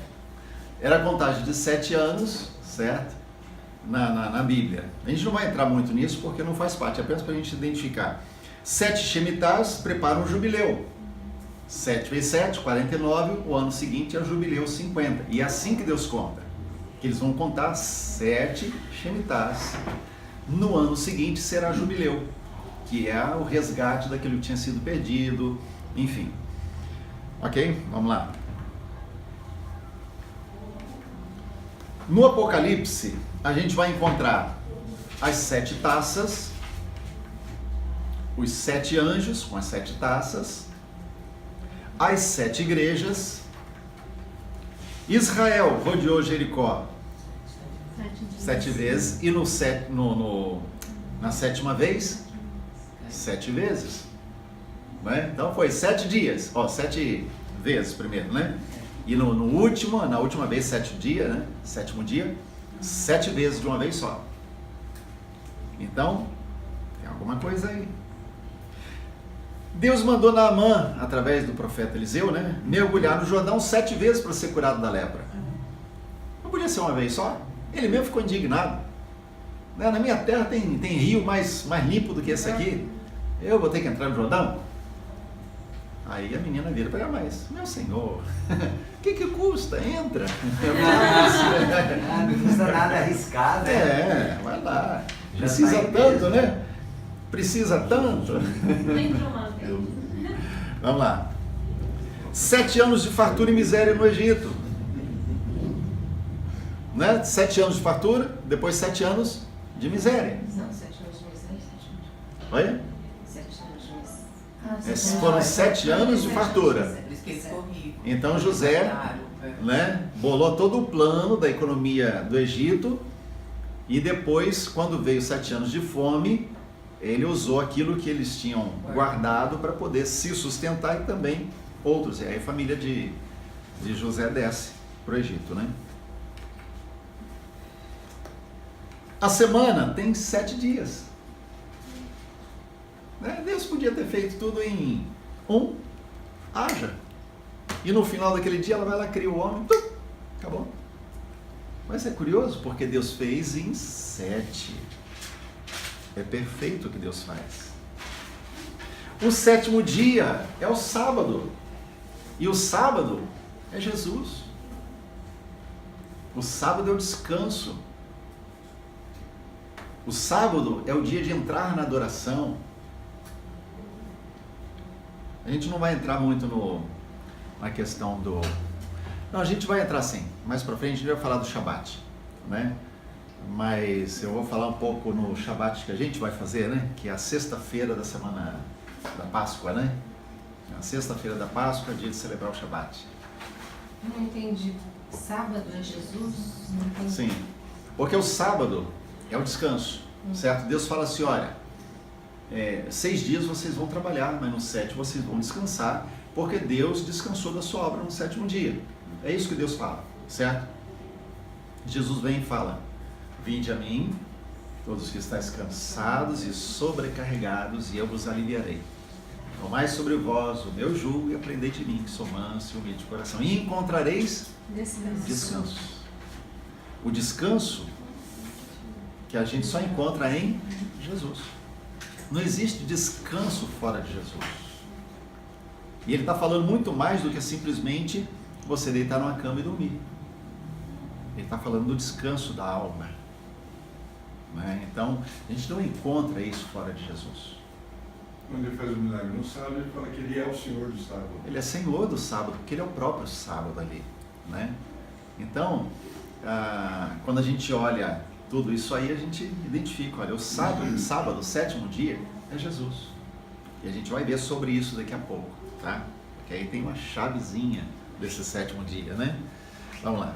Era a contagem de 7 anos, certo? Na Bíblia. A gente não vai entrar muito nisso porque não faz parte, é apenas para a gente identificar. 7 Shemitahs preparam o jubileu. 7 vezes 7, 49, o ano seguinte é o jubileu 50. E é assim que Deus conta. Que eles vão contar 7 Shemitahs. No ano seguinte será jubileu, que é o resgate daquilo que tinha sido perdido, enfim. Ok? Vamos lá. No Apocalipse, a gente vai encontrar as 7 taças, os 7 anjos com as 7 taças, as 7 igrejas. Israel rodeou Jericó 7 vezes e na 7ª vez 7 vezes, né? Então foi 7 dias, 7 vezes primeiro, né? E na última vez 7 dias, né? 7º dia, 7 vezes de uma vez só. Então tem alguma coisa aí. Deus mandou Naamã, através do profeta Eliseu, né, mergulhar no Jordão 7 vezes para ser curado da lepra. Não podia ser uma vez só? Ele mesmo ficou indignado. Na minha terra tem rio mais limpo do que esse aqui. Eu vou ter que entrar no Jordão? Aí a menina vira para mais. Meu senhor, o que custa? Entra. Não custa nada arriscado. Vai lá. Precisa tanto, né? Precisa tanto. Vamos lá. 7 anos de fartura e miséria no Egito. Né? 7 anos de fartura, depois 7 anos de miséria. Não, 7 anos de miséria, 7 anos. Oi? 7 anos de miséria. Foram 7 anos de fartura. Então José, né, bolou todo o plano da economia do Egito e depois, quando veio 7 anos de fome, ele usou aquilo que eles tinham guardado para poder se sustentar e também outros. E aí a família de José desce para o Egito, né? A semana tem 7 dias. Né? Deus podia ter feito tudo em haja. E no final daquele dia ela vai lá, cria o homem, acabou. Mas é curioso porque Deus fez em 7. É perfeito o que Deus faz. O 7º dia é o sábado. E o sábado é Jesus. O sábado é o descanso. O sábado é o dia de entrar na adoração. A gente não vai entrar muito na questão do... Não, a gente vai entrar sim. Mais pra frente a gente vai falar do Shabat, né? Mas eu vou falar um pouco no Shabat que a gente vai fazer, né? Que é a sexta-feira da semana da Páscoa, né? A sexta-feira da Páscoa é dia de celebrar o Shabat. Não entendi. Sábado é Jesus? Não entendi. Sim, porque o sábado é o descanso, certo? Deus fala assim, olha, 6 dias vocês vão trabalhar, mas no 7º vocês vão descansar, porque Deus descansou da sua obra no 7º dia. É isso que Deus fala, certo? Jesus vem e fala, vinde a mim, todos que estáis cansados e sobrecarregados, e eu vos aliviarei. Tomai sobre vós o meu jugo e aprendei de mim, que sou manso e humilde de coração, e encontrareis descanso. O descanso que a gente só encontra em Jesus. Não existe descanso fora de Jesus. E ele está falando muito mais do que simplesmente você deitar numa cama e dormir. Ele está falando do descanso da alma. Né? Então, a gente não encontra isso fora de Jesus. Quando ele faz o milagre no sábado, ele fala que ele é o Senhor do sábado. Ele é Senhor do sábado, porque ele é o próprio sábado ali. Né? Então, quando a gente olha tudo isso aí, a gente identifica, olha, o sábado, o 7º dia, é Jesus. E a gente vai ver sobre isso daqui a pouco, tá? Porque aí tem uma chavezinha desse 7º dia, né? Vamos lá.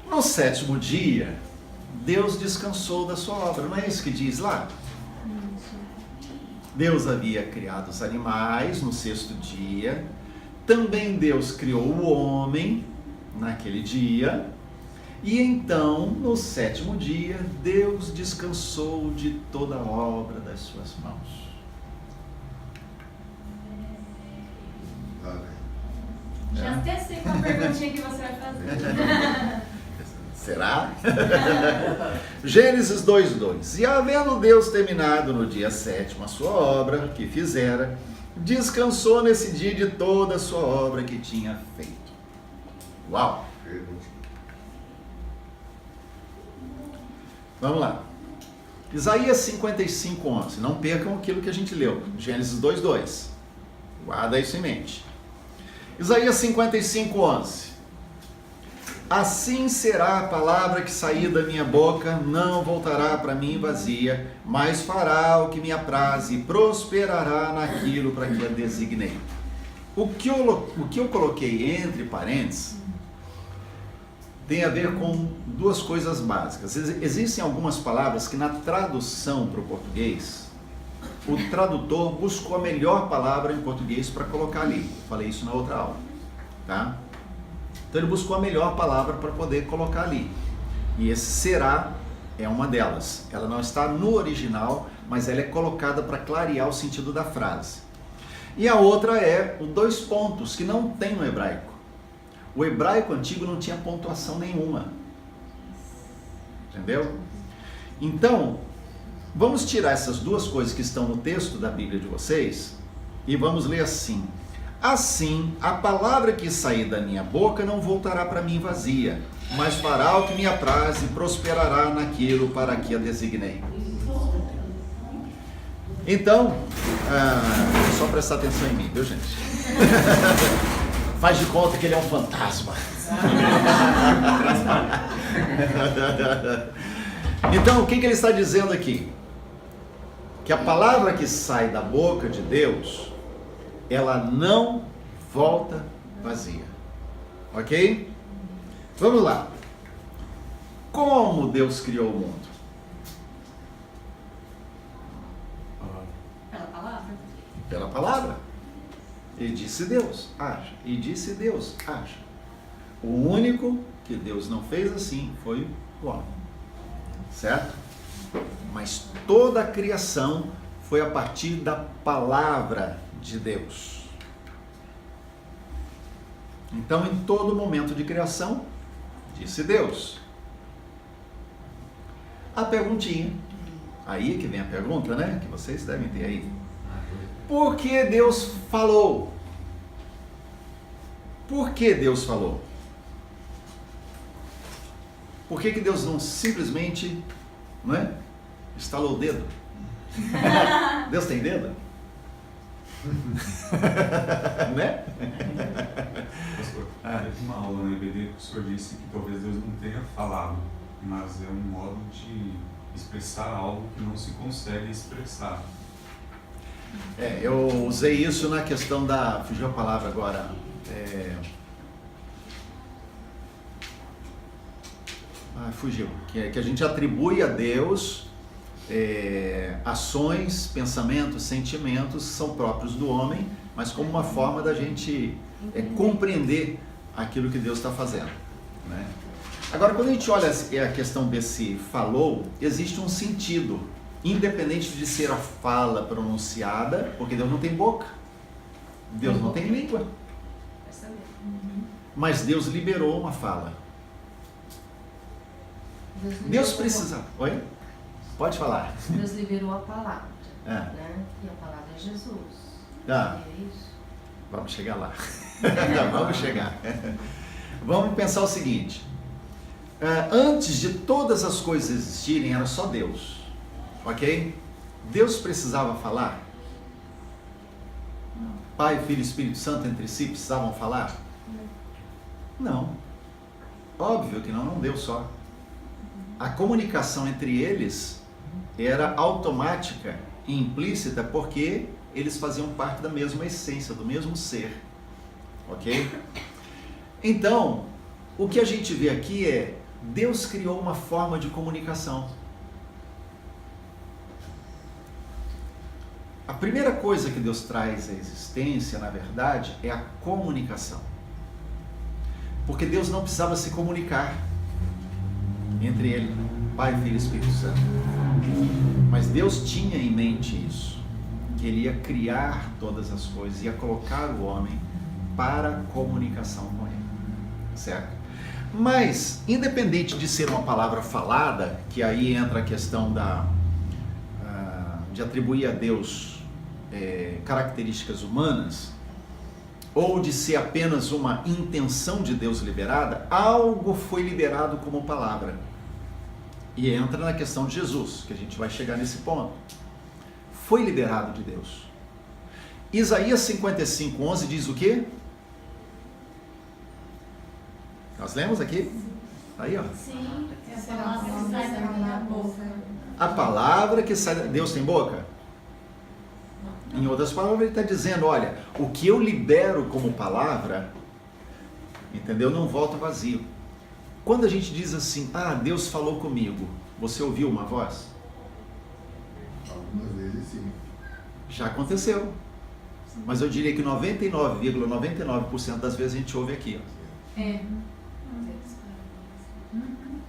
No 7º dia, Deus descansou da sua obra, não é isso que diz lá? Deus havia criado os animais no 6º dia, também Deus criou o homem naquele dia, e então, no 7º dia, Deus descansou de toda a obra das suas mãos. Já até sei qual perguntinha que você vai fazer. Será? Gênesis 2:2. E havendo Deus terminado no dia 7º a sua obra que fizera, descansou nesse dia de toda a sua obra que tinha feito. Uau! Vamos lá. Isaías 55:11. Não percam aquilo que a gente leu. Gênesis 2:2. Guarda isso em mente. Isaías 55:11. Assim será a palavra que sair da minha boca, não voltará para mim vazia, mas fará o que me apraz e prosperará naquilo para que a designei. O que eu coloquei entre parênteses tem a ver com duas coisas básicas. Existem algumas palavras que na tradução para o português, o tradutor buscou a melhor palavra em português para colocar ali. Falei isso na outra aula, tá? Então ele buscou a melhor palavra para poder colocar ali. E esse será é uma delas. Ela não está no original, mas ela é colocada para clarear o sentido da frase. E a outra é os 2 pontos, que não tem no hebraico. O hebraico antigo não tinha pontuação nenhuma. Entendeu? Então, vamos tirar essas duas coisas que estão no texto da Bíblia de vocês e vamos ler assim. Assim, a palavra que sair da minha boca não voltará para mim vazia, mas fará o que me apraz e prosperará naquilo para que a designei. Então, só prestar atenção em mim, viu, gente? Faz de conta que ele é um fantasma. Então, o que ele está dizendo aqui? Que a palavra que sai da boca de Deus, ela não volta vazia. Ok? Vamos lá. Como Deus criou o mundo? Pela palavra. Pela palavra. E disse Deus, haja. E disse Deus, haja. O único que Deus não fez assim foi o homem. Certo? Mas toda a criação foi a partir da palavra de Deus. Então, em todo momento de criação, disse Deus. A perguntinha, aí que vem a pergunta, né? Que vocês devem ter aí. Por que Deus falou? Por que Deus falou? Por que Deus não simplesmente, não é? Estalou o dedo? Deus tem dedo? Né? Pastor, teve uma aula na EBD que o senhor disse que talvez Deus não tenha falado, mas é um modo de expressar algo que não se consegue expressar. Eu usei isso na questão da... Fugiu a palavra agora. Fugiu. Que a gente atribui a Deus ações, pensamentos, sentimentos que são próprios do homem, mas como uma forma da gente compreender aquilo que Deus está fazendo, né? Agora, quando a gente olha a questão desse falou, existe um sentido, independente de ser a fala pronunciada, porque Deus não tem boca, Deus não tem língua, mas Deus liberou uma fala. Deus precisa... Oi? Pode falar. Deus liberou a palavra, né? E a palavra é Jesus. É isso? Vamos chegar lá. Vamos chegar. Vamos pensar o seguinte. Antes de todas as coisas existirem, era só Deus. Ok? Deus precisava falar? Pai, Filho e Espírito Santo entre si precisavam falar? Não. Óbvio que não deu só. A comunicação entre eles era automática e implícita porque eles faziam parte da mesma essência, do mesmo ser. Ok? Então, o que a gente vê aqui é Deus criou uma forma de comunicação. A primeira coisa que Deus traz à existência, na verdade, é a comunicação. Porque Deus não precisava se comunicar entre ele, Pai, Filho e Espírito Santo. Mas Deus tinha em mente isso, que ele ia criar todas as coisas, ia colocar o homem para comunicação com Ele, certo? Mas, independente de ser uma palavra falada, que aí entra a questão de atribuir a Deus características humanas, ou de ser apenas uma intenção de Deus liberada, algo foi liberado como palavra. E entra na questão de Jesus, que a gente vai chegar nesse ponto. Foi liberado de Deus. Isaías 55:11 diz o quê? Nós lemos aqui? Aí, ó. Sim, é a palavra que sai da minha boca. A palavra que sai da... Deus tem boca? Em outras palavras, ele está dizendo, olha, o que eu libero como palavra, entendeu? Não volta vazio. Quando a gente diz assim, Deus falou comigo, você ouviu uma voz? Algumas vezes sim. Já aconteceu. Mas eu diria que 99,99% das vezes a gente ouve aqui. Ó.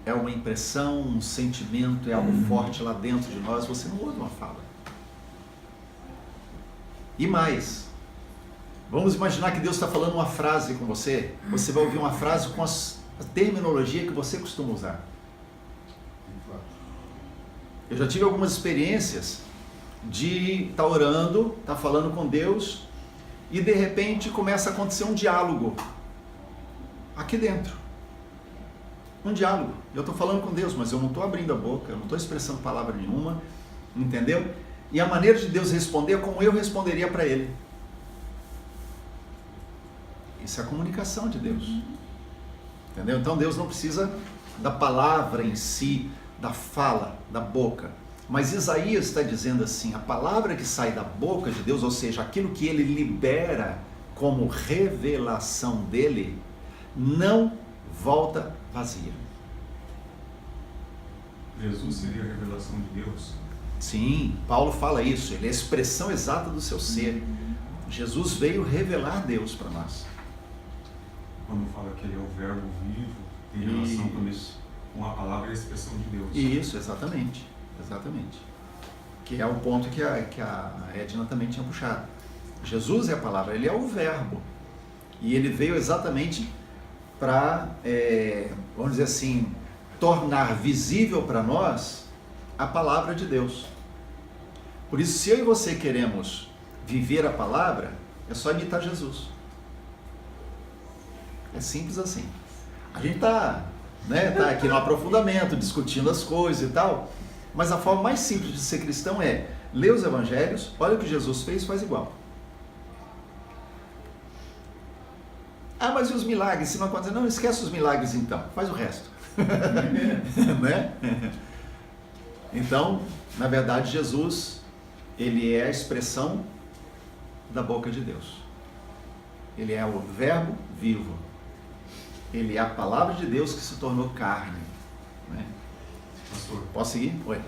É uma impressão, um sentimento, é algo forte lá dentro de nós, você não ouve uma fala. E mais, vamos imaginar que Deus está falando uma frase com você, você vai ouvir uma frase com a terminologia que você costuma usar. Eu já tive algumas experiências de estar orando, estar falando com Deus, e de repente começa a acontecer um diálogo aqui dentro. Um diálogo. Eu estou falando com Deus, mas eu não estou abrindo a boca, eu não estou expressando palavra nenhuma, entendeu? E a maneira de Deus responder é como eu responderia para Ele. Isso é a comunicação de Deus. Entendeu? Então Deus não precisa da palavra em si, da fala, da boca. Mas Isaías está dizendo assim, a palavra que sai da boca de Deus, ou seja, aquilo que Ele libera como revelação dEle, não volta vazia. Jesus seria a revelação de Deus? Sim, Paulo fala isso, ele é a expressão exata do seu ser. Jesus veio revelar Deus para nós. Quando fala que ele é o verbo vivo, em relação com a palavra e a expressão de Deus. Isso, exatamente. Exatamente. Que é um ponto que a Edna também tinha puxado. Jesus é a palavra, ele é o verbo. E ele veio exatamente para, vamos dizer assim, tornar visível para nós a palavra de Deus. Por isso, se eu e você queremos viver a palavra, é só imitar Jesus. É simples assim. A gente tá aqui no aprofundamento, discutindo as coisas e tal, mas a forma mais simples de ser cristão é ler os evangelhos, olha o que Jesus fez, faz igual. Mas e os milagres? Se não acontecer, não, esquece os milagres então, faz o resto. Né? Então, na verdade, Jesus, ele é a expressão da boca de Deus. Ele é o verbo vivo. Ele é a palavra de Deus que se tornou carne. Né? Pastor, posso seguir? Oi.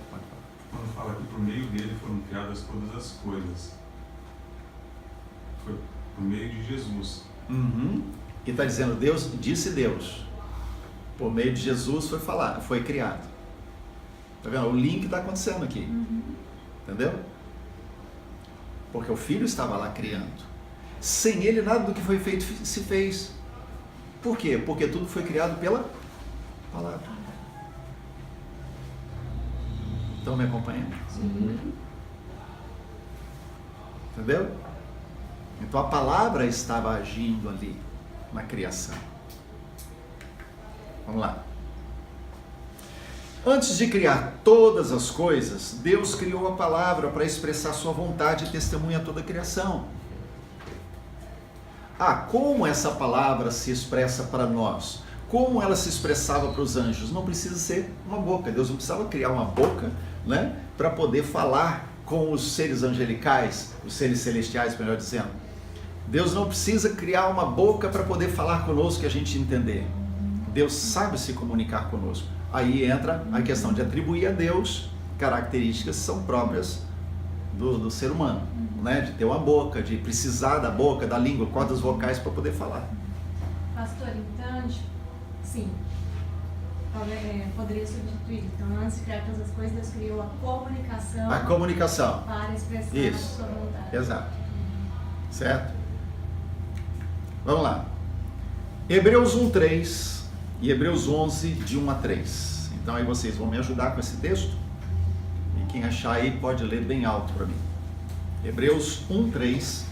Quando fala que por meio dele foram criadas todas as coisas, foi por meio de Jesus. E está dizendo, Deus, disse Deus, por meio de Jesus foi criado. Tá vendo? O link está acontecendo aqui. Entendeu? Porque o Filho estava lá criando. Sem ele, nada do que foi feito se fez. Por quê? Porque tudo foi criado pela palavra. Estão me acompanhando? Sim. Entendeu? Então a palavra estava agindo ali na criação. Vamos lá. Antes de criar todas as coisas, Deus criou a palavra para expressar sua vontade e testemunha toda a criação. Como essa palavra se expressa para nós? Como ela se expressava para os anjos? Não precisa ser uma boca. Deus não precisava criar uma boca, né, para poder falar com os seres angelicais, os seres celestiais, melhor dizendo. Deus não precisa criar uma boca para poder falar conosco e a gente entender. Deus sabe se comunicar conosco. Aí entra a questão de atribuir a Deus características que são próprias do ser humano, né? De ter uma boca, de precisar da boca, da língua, cordas vocais para poder falar. Pastor, então, sim, poderia substituir. Então, antes de criar todas as coisas, Deus criou a comunicação. A comunicação. Para expressar Isso. a sua vontade. Exato. Certo? Vamos lá. Hebreus 1:3 e Hebreus 11, de 1 a 3. Então aí vocês vão me ajudar com esse texto. E quem achar aí pode ler bem alto para mim. Hebreus 1:3.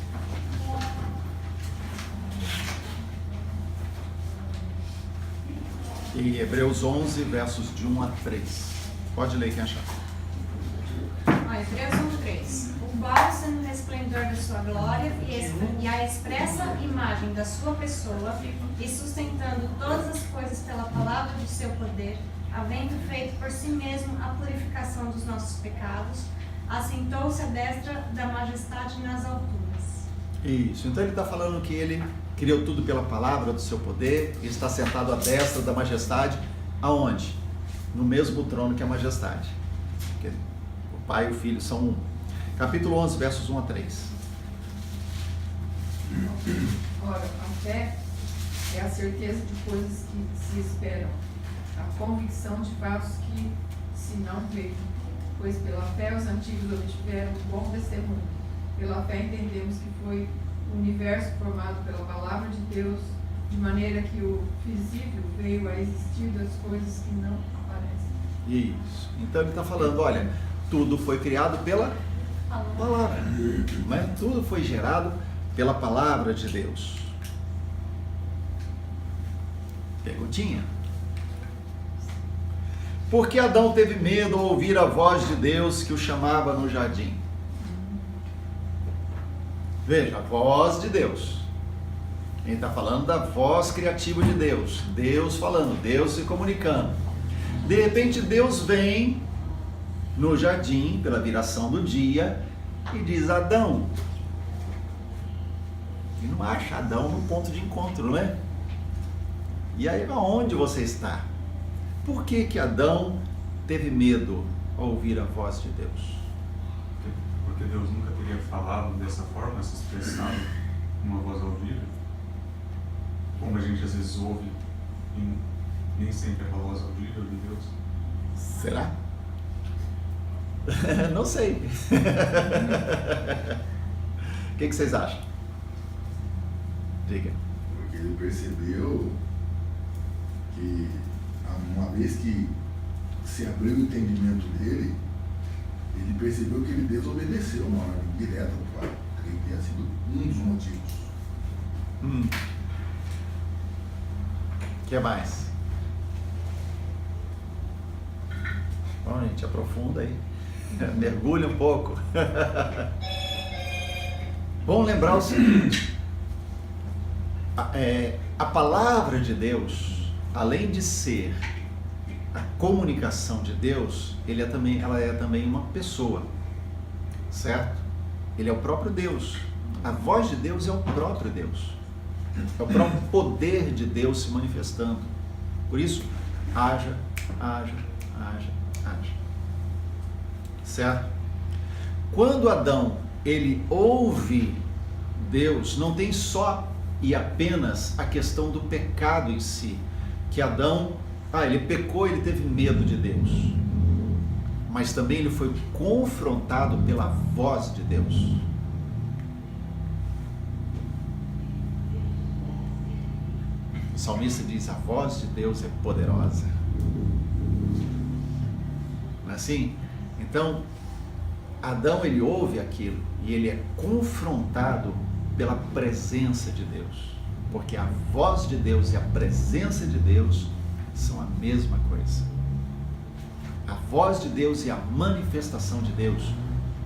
E Hebreus 11, versos de 1 a 3. Pode ler quem achar. Hebreus 1:3. O qual, sendo o resplendor da sua glória e a expressa imagem da sua pessoa, e sustentando todas as coisas pela palavra do seu poder, havendo feito por si mesmo a purificação dos nossos pecados, assentou-se à destra da majestade nas alturas. Isso, então ele está falando que ele criou tudo pela palavra do seu poder e está sentado à destra da majestade, aonde? No mesmo trono que a majestade. Porque o Pai e o Filho são um. Capítulo 11, versos 1 a 3. Ora, a fé é a certeza de coisas que se esperam, a convicção de fatos que se não vê. Pois pela fé os antigos obtiveram bom testemunho. Pela fé entendemos que foi o universo formado pela palavra de Deus, de maneira que o visível veio a existir das coisas que não aparecem. Isso. Então ele está falando, olha, tudo foi criado pela palavra. Mas tudo foi gerado pela palavra de Deus. Perguntinha? Por que Adão teve medo ao ouvir a voz de Deus que o chamava no jardim? Veja, a voz de Deus. Ele está falando da voz criativa de Deus. Deus falando, Deus se comunicando. De repente Deus vem no jardim, pela viração do dia, e diz: Adão. E não acha Adão no ponto de encontro, não é? E aí, aonde você está? Por que Adão teve medo ao ouvir a voz de Deus? Porque Deus nunca teria falado dessa forma, se expressado com uma voz audível. Como a gente às vezes ouve, e nem sempre é a voz audível de Deus. Será? Não sei. O que vocês acham? Diga. Porque ele percebeu que uma vez que se abriu o entendimento dele, ele percebeu que ele desobedeceu uma ordem direta do Pai. Creio que tenha sido um dos motivos. O que mais? Bom, gente, aprofunda aí. Mergulha um pouco. Vamos lembrar o seguinte. A palavra de Deus, além de ser a comunicação de Deus, ela é também uma pessoa, certo? Ele é o próprio Deus. A voz de Deus é o próprio Deus. É o próprio poder de Deus se manifestando. Por isso, haja. Certo? Quando Adão, ele ouve Deus, não tem só e apenas a questão do pecado em si, que Adão, ele pecou, ele teve medo de Deus, mas também ele foi confrontado pela voz de Deus. O salmista diz: a voz de Deus é poderosa. Não é assim? Então, Adão, ele ouve aquilo e ele é confrontado pela presença de Deus, porque a voz de Deus e a presença de Deus são a mesma coisa. A voz de Deus e a manifestação de Deus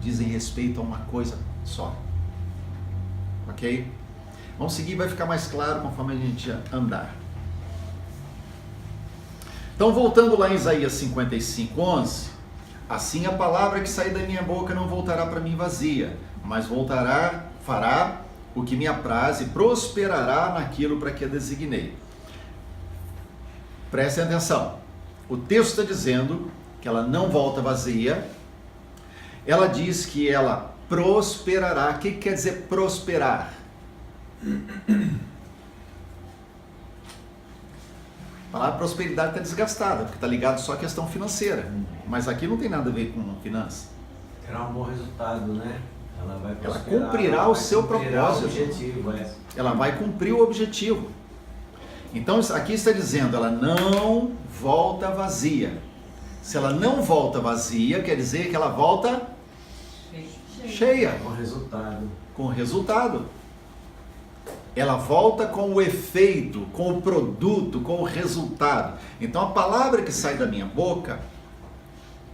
dizem respeito a uma coisa só. Ok? Vamos seguir, vai ficar mais claro conforme a gente andar. Então, voltando lá em Isaías 55:11, assim a palavra que sair da minha boca não voltará para mim vazia, mas fará o que me apraz e prosperará naquilo para que a designei. Prestem atenção. O texto está dizendo que ela não volta vazia. Ela diz que ela prosperará. O que quer dizer prosperar? A palavra prosperidade está desgastada, porque está ligado só à questão financeira. Mas aqui não tem nada a ver com finanças. Terá um bom resultado, né? Ela cumprirá o seu propósito. Objetivo, Ela vai cumprir o objetivo. Então aqui está dizendo, ela não volta vazia. Se ela não volta vazia, quer dizer que ela volta cheia. Com resultado. Com resultado. Ela volta com o efeito, com o produto, com o resultado. Então a palavra que sai da minha boca,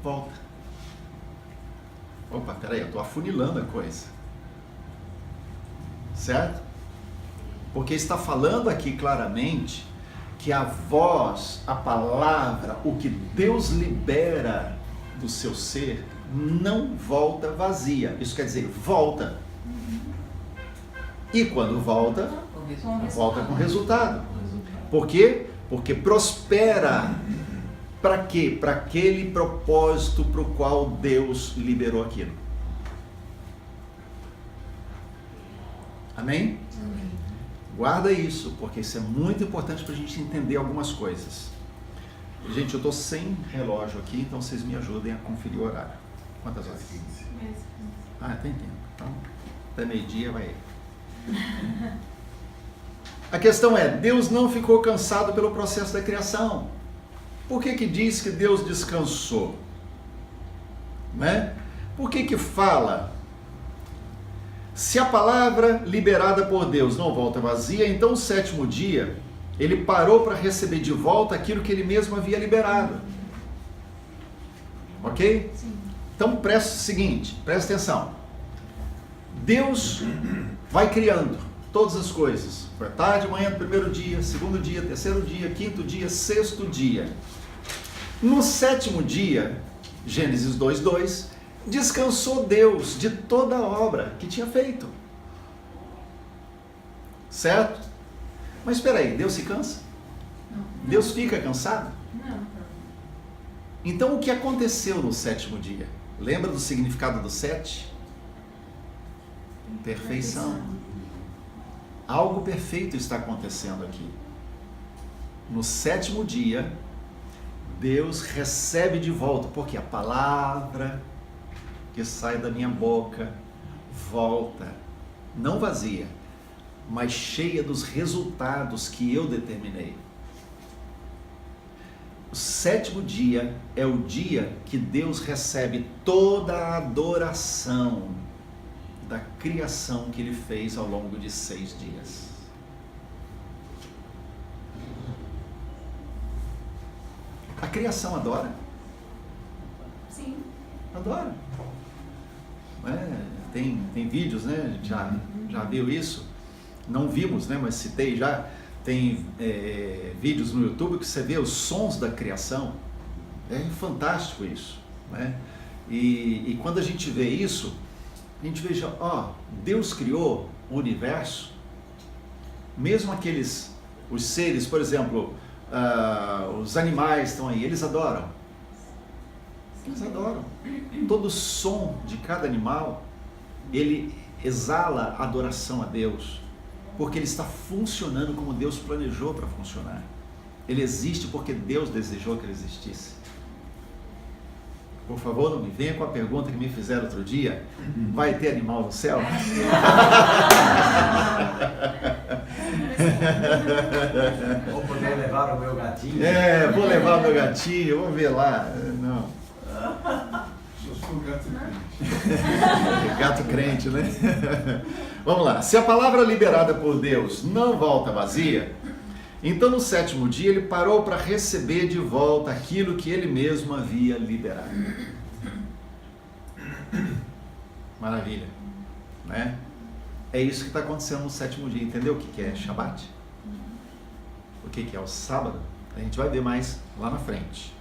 volta. Opa, peraí, eu estou afunilando a coisa. Certo? Porque está falando aqui claramente que a voz, a palavra, o que Deus libera do seu ser, não volta vazia. Isso quer dizer, volta. E quando volta, volta com resultado. Por quê? Porque prospera. Para quê? Para aquele propósito para o qual Deus liberou aquilo. Amém? Amém. Guarda isso, porque isso é muito importante para a gente entender algumas coisas. Gente, eu estou sem relógio aqui, então vocês me ajudem a conferir o horário. Quantas horas? 15. Tem tempo. Então, até meio-dia vai. A questão é, Deus não ficou cansado pelo processo da criação. Por que que diz que Deus descansou? Né? Por que que fala? Se a palavra liberada por Deus não volta vazia, então o sétimo dia, ele parou para receber de volta aquilo que ele mesmo havia liberado. Ok? Sim. Então presta o seguinte, presta atenção. Deus vai criando todas as coisas. Tarde, manhã, primeiro dia, segundo dia, terceiro dia, quinto dia, sexto dia. No sétimo dia, Gênesis 2:2, descansou Deus de toda a obra que tinha feito. Certo? Mas espera aí, Deus se cansa? Não. Deus fica cansado? Não. Então o que aconteceu no sétimo dia? Lembra do significado do 7? Perfeição. Algo perfeito está acontecendo aqui. No sétimo dia, Deus recebe de volta, porque a palavra que sai da minha boca volta, não vazia, mas cheia dos resultados que eu determinei. O sétimo dia é o dia que Deus recebe toda a adoração da criação que Ele fez ao longo de 6 dias. A criação adora? Sim. Adora. Tem vídeos, né? A gente já viu isso. Não vimos, né? Mas citei já. Tem vídeos no YouTube que você vê os sons da criação. É fantástico isso, né? E quando a gente vê isso, a gente veja, Deus criou o universo, mesmo os seres, por exemplo, os animais estão aí, eles adoram. Eles adoram. Todo som de cada animal, ele exala adoração a Deus, porque ele está funcionando como Deus planejou para funcionar. Ele existe porque Deus desejou que ele existisse. Por favor, não me venha com a pergunta que me fizeram outro dia. Vai ter animal no céu? Vou poder levar o meu gatinho? Vou levar o meu gatinho, vou ver lá. Não. Eu sou gato crente. Gato crente, né? Vamos lá. Se a palavra liberada por Deus não volta vazia, então no sétimo dia ele parou para receber de volta aquilo que ele mesmo havia liberado. Maravilha, né? É isso que está acontecendo no sétimo dia. Entendeu o que é Shabat? O que é o sábado? A gente vai ver mais lá na frente.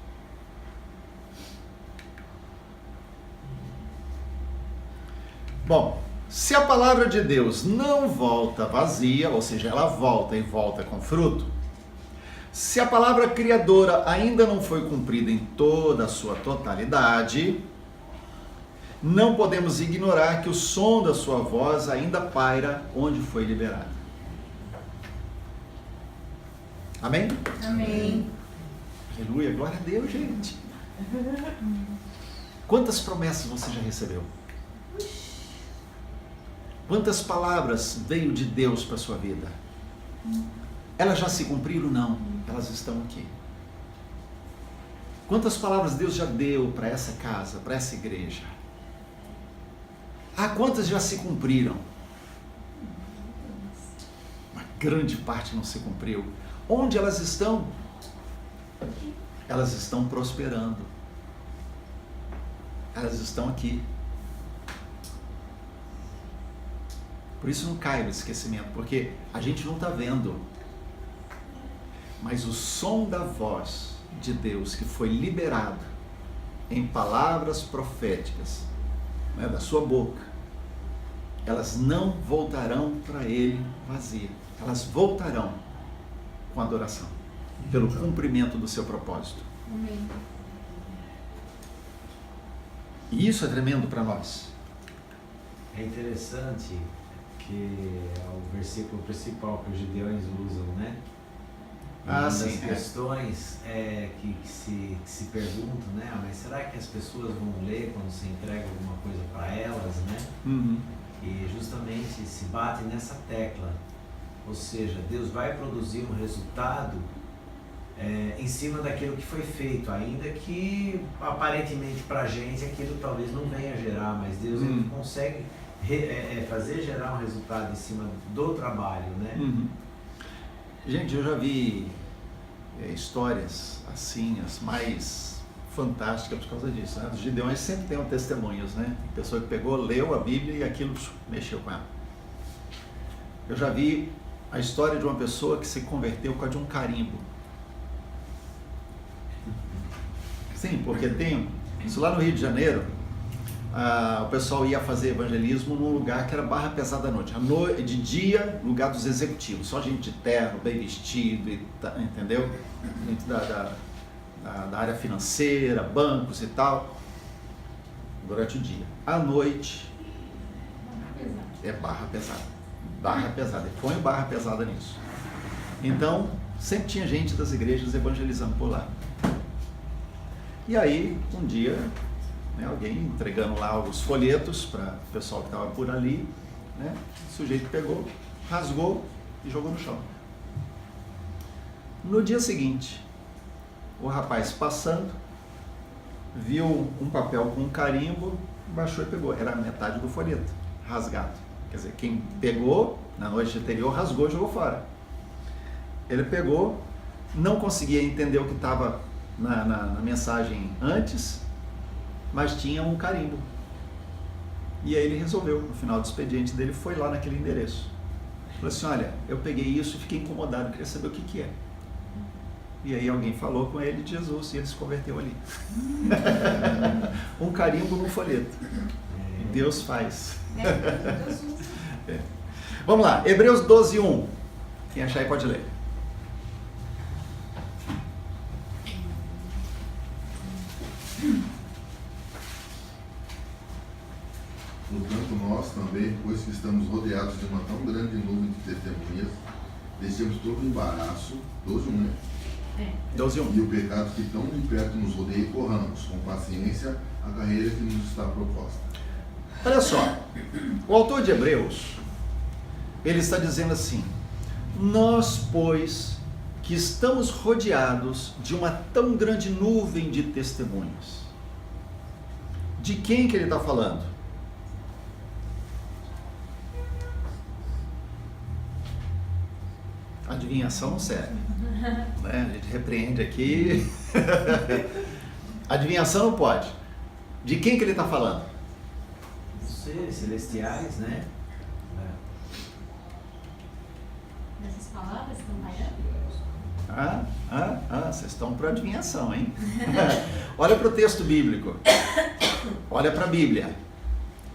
Bom, se a palavra de Deus não volta vazia, ou seja, ela volta e volta com fruto, se a palavra criadora ainda não foi cumprida em toda a sua totalidade, não podemos ignorar que o som da sua voz ainda paira onde foi liberado. Amém? Amém. Aleluia, glória a Deus, gente. Quantas promessas você já recebeu? Quantas palavras veio de Deus para a sua vida? Elas já se cumpriram? Não. Elas estão aqui. Quantas palavras Deus já deu para essa casa, para essa igreja? Quantas já se cumpriram? Uma grande parte não se cumpriu. Onde elas estão? Elas estão prosperando. Elas estão aqui. Por isso não cai no esquecimento, porque a gente não está vendo. Mas o som da voz de Deus que foi liberado em palavras proféticas, né, da sua boca, elas não voltarão para Ele vazia. Elas voltarão com adoração, pelo cumprimento do seu propósito. Amém. E isso é tremendo para nós. É interessante que é o versículo principal que os judeus usam, né? Uma das questões que se perguntam, né? Mas será que as pessoas vão ler quando se entrega alguma coisa para elas, né? Uhum. E justamente se bate nessa tecla. Ou seja, Deus vai produzir um resultado em cima daquilo que foi feito, ainda que aparentemente para a gente aquilo talvez não venha gerar, mas Deus ele consegue fazer gerar um resultado em cima do trabalho, né? Uhum. Gente, eu já vi histórias assim, as mais fantásticas por causa disso, né? Os gideões sempre têm testemunhos, né? A pessoa que pegou, leu a Bíblia e aquilo mexeu com ela. Eu já vi a história de uma pessoa que se converteu por causa de um carimbo. Sim, porque tem isso lá no Rio de Janeiro. O pessoal ia fazer evangelismo num lugar que era Barra Pesada à noite. De dia, lugar dos executivos, só gente de terno, bem vestido, entendeu? Gente da área financeira, bancos e tal, durante o dia. À noite, é Barra Pesada. Barra Pesada, põe Barra Pesada nisso. Então, sempre tinha gente das igrejas evangelizando por lá. E aí, um dia, né, alguém entregando lá os folhetos para o pessoal que estava por ali, né, o sujeito pegou, rasgou e jogou no chão. No dia seguinte, o rapaz passando, viu um papel com um carimbo, baixou e pegou. Era metade do folheto, rasgado. Quer dizer, quem pegou na noite anterior, rasgou e jogou fora. Ele pegou, não conseguia entender o que estava na mensagem antes, mas tinha um carimbo. E aí ele resolveu, no final do expediente dele, foi lá naquele endereço. Falou assim, olha, eu peguei isso e fiquei incomodado, queria saber o que é. E aí alguém falou com ele de Jesus e ele se converteu ali. Um carimbo no folheto. Deus faz. Vamos lá, Hebreus 12:1. Quem achar aí pode ler. Portanto, nós também, pois que estamos rodeados de uma tão grande nuvem de testemunhas, deixemos todo o embaraço, 12:1, 12:1. E o pecado que tão de perto nos rodeia e corramos, com paciência, a carreira que nos está proposta. Olha só, o autor de Hebreus, ele está dizendo assim, nós, pois, que estamos rodeados de uma tão grande nuvem de testemunhas. De quem que ele está falando? Adivinhação não serve, né? A gente repreende aqui. Adivinhação não pode. De quem que ele está falando? Seres celestiais, né? Essas palavras estão pairando? Vocês estão para adivinhação, hein? Olha para o texto bíblico. Olha para a Bíblia.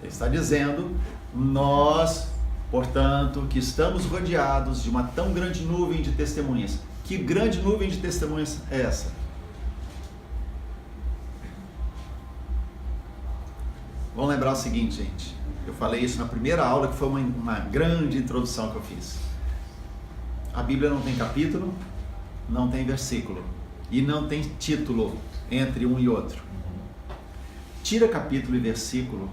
Ele está dizendo, nós, portanto, que estamos rodeados de uma tão grande nuvem de testemunhas. Que grande nuvem de testemunhas é essa? Vamos lembrar o seguinte, gente. Eu falei isso na primeira aula, que foi uma grande introdução que eu fiz. A Bíblia não tem capítulo, não tem versículo e não tem título entre um e outro. Tira capítulo e versículo,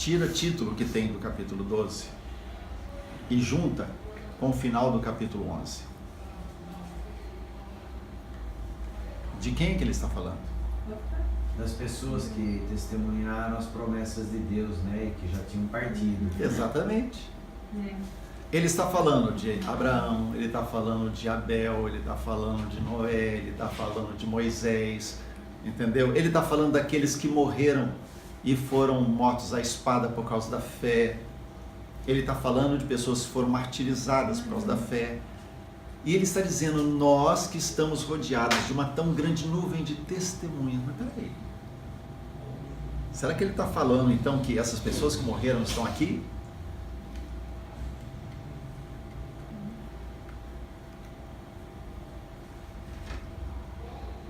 tira título que tem do capítulo 12 e junta com o final do capítulo 11. De quem que ele está falando? Das pessoas que testemunharam as promessas de Deus, né, e que já tinham partido. Exatamente. Ele está falando de Abraão, ele está falando de Abel, ele está falando de Noé, ele está falando de Moisés, entendeu? Ele está falando daqueles que morreram e foram mortos à espada por causa da fé. Ele está falando de pessoas que foram martirizadas por causa da fé. E ele está dizendo, nós que estamos rodeados de uma tão grande nuvem de testemunhas. Mas peraí, será que ele está falando então que essas pessoas que morreram estão aqui?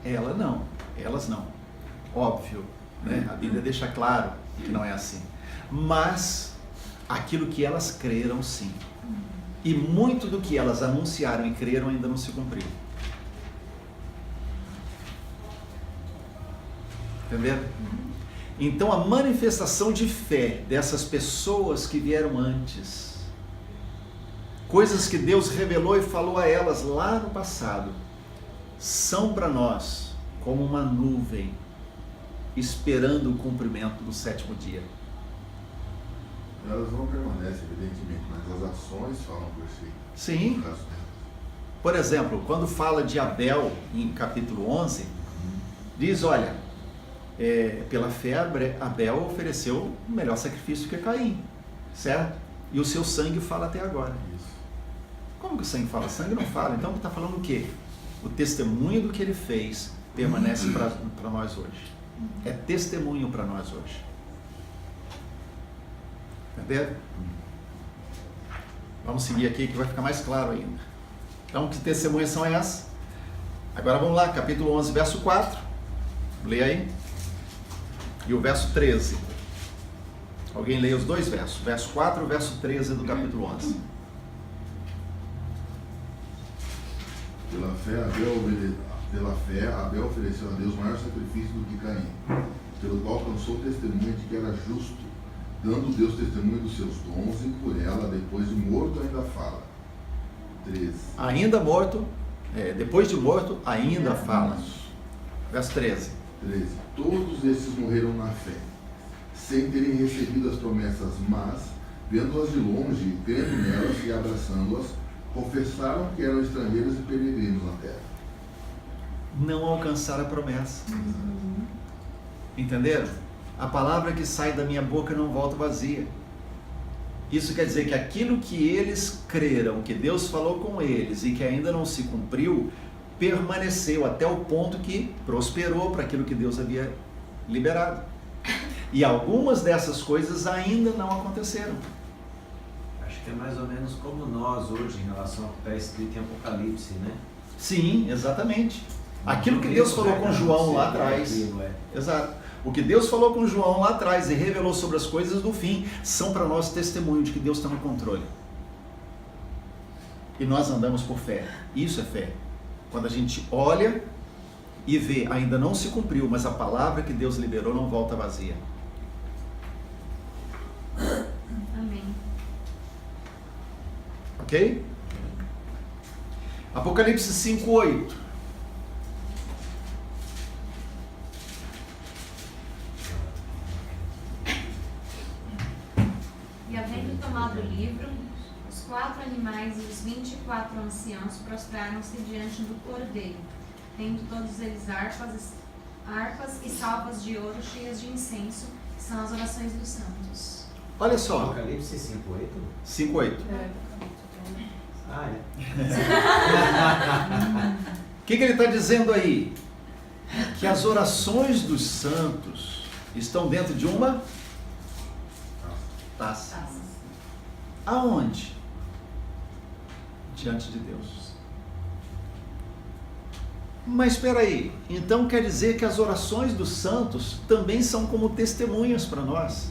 Elas não. Óbvio, né? A Bíblia deixa claro que não é assim. Mas aquilo que elas creram, sim. E muito do que elas anunciaram e creram ainda não se cumpriu. Entenderam? Então a manifestação de fé dessas pessoas que vieram antes, coisas que Deus revelou e falou a elas lá no passado, são para nós como uma nuvem esperando o cumprimento do 7º dia. Elas não permanecem, evidentemente, mas as ações falam por si. Sim. Por exemplo, quando fala de Abel, em capítulo 11, diz, olha, pela fé Abel ofereceu um melhor sacrifício que Caim, certo? E o seu sangue fala até agora. Isso. Como que o sangue fala? Sangue não fala. Então está falando o quê? O testemunho do que ele fez permanece para nós hoje. É testemunho para nós hoje. Entenderam? Vamos seguir aqui que vai ficar mais claro ainda. Então, que testemunhas são essas? Agora vamos lá, capítulo 11, verso 4. Leia aí. E o verso 13. Alguém leia os dois versos. Verso 4 e o verso 13 do capítulo 11. Pela fé, Abel ofereceu a Deus maior sacrifício do que Caim, pelo qual alcançou testemunho de que era justo, dando Deus testemunho dos seus dons, e por ela, depois de morto, ainda fala. 13. Ainda morto, depois de morto, ainda fala. Verso 13. 13. Todos esses morreram na fé, sem terem recebido as promessas, mas, vendo-as de longe, crendo nelas e abraçando-as, confessaram que eram estrangeiros e peregrinos na terra. Não alcançaram a promessa. Entenderam? A palavra que sai da minha boca não volta vazia. Isso quer dizer que aquilo que eles creram, que Deus falou com eles e que ainda não se cumpriu, permaneceu até o ponto que prosperou para aquilo que Deus havia liberado. E algumas dessas coisas ainda não aconteceram. Acho que é mais ou menos como nós hoje em relação ao que está escrito em Apocalipse, né? Sim, exatamente. Aquilo que Deus falou com João lá atrás. Exato. O que Deus falou com João lá atrás e revelou sobre as coisas do fim são para nós testemunho de que Deus está no controle. E nós andamos por fé. Isso é fé. Quando a gente olha e vê, ainda não se cumpriu, mas a palavra que Deus liberou não volta vazia. Amém. Ok? Apocalipse 5:8. E havendo tomado o livro, os 4 animais e os 24 anciãos prostraram-se diante do cordeiro, tendo todos eles harpas e salvas de ouro cheias de incenso, que são as orações dos santos. Olha só. Apocalipse 5:8? 5:8. Ah, é. O que ele está dizendo aí? Que as orações dos santos estão dentro de uma taça. Aonde? Diante de Deus. Mas espera aí, então quer dizer que as orações dos santos também são como testemunhas para nós?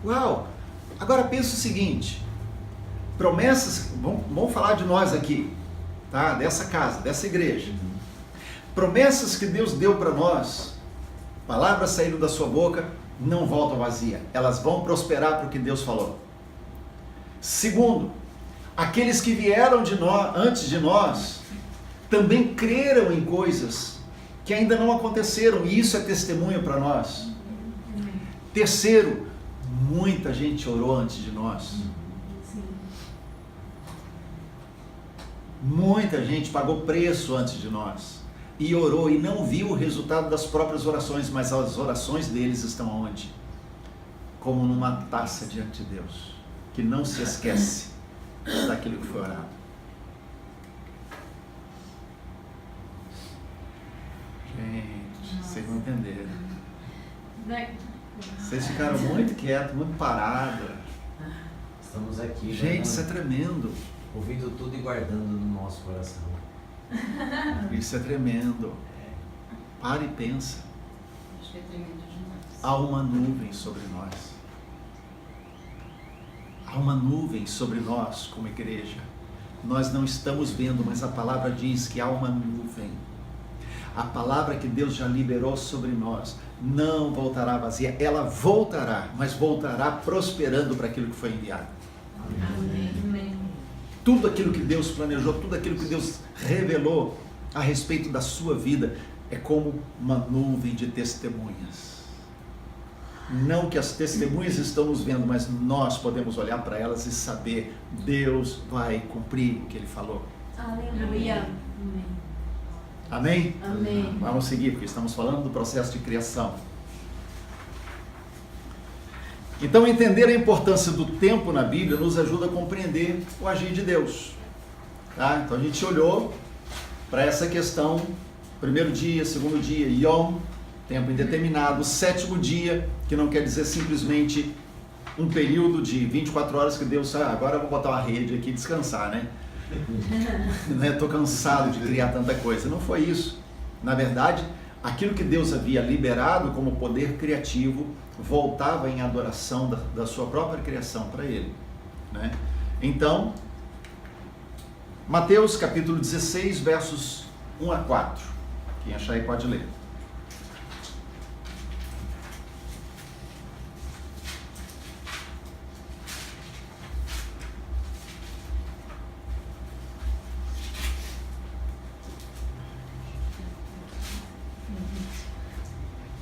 Uau! Agora pensa o seguinte, promessas, vamos falar de nós aqui, tá? Dessa casa, dessa igreja. Promessas que Deus deu para nós, palavras saíram da sua boca, não voltam vazia, elas vão prosperar para o que Deus falou. Segundo, aqueles que vieram antes de nós também creram em coisas que ainda não aconteceram, e isso é testemunho para nós. Terceiro, muita gente orou antes de nós. Muita gente pagou preço antes de nós e orou e não viu o resultado das próprias orações, mas as orações deles estão onde? Como numa taça diante de Deus, que não se esquece daquilo que foi orado. Gente, vocês não entenderam. Vocês ficaram muito quietos, muito parados. Estamos aqui. Gente, isso é tremendo. Ouvindo tudo e guardando no nosso coração. Isso é tremendo. Para e pensa. Acho que é tremendo demais. Há uma nuvem sobre nós. Há uma nuvem sobre nós como igreja. Nós não estamos vendo, mas a palavra diz que há uma nuvem. A palavra que Deus já liberou sobre nós não voltará vazia. Ela voltará, mas voltará prosperando para aquilo que foi enviado. Amém. Tudo aquilo que Deus planejou, tudo aquilo que Deus revelou a respeito da sua vida é como uma nuvem de testemunhas. Não que as testemunhas estão nos vendo, mas nós podemos olhar para elas e saber, Deus vai cumprir o que Ele falou. Aleluia. Amém? Amém. Vamos seguir, porque estamos falando do processo de criação. Então, entender a importância do tempo na Bíblia nos ajuda a compreender o agir de Deus. Tá? Então, a gente olhou para essa questão, primeiro dia, segundo dia, Yom, tempo indeterminado, sétimo dia, que não quer dizer simplesmente um período de 24 horas que Deus, agora eu vou botar uma rede aqui e descansar, né? Estou cansado de criar tanta coisa. Não foi isso. Na verdade, aquilo que Deus havia liberado como poder criativo voltava em adoração da sua própria criação para Ele, né? Então, Mateus capítulo 16, versos 1 a 4. Quem achar aí pode ler.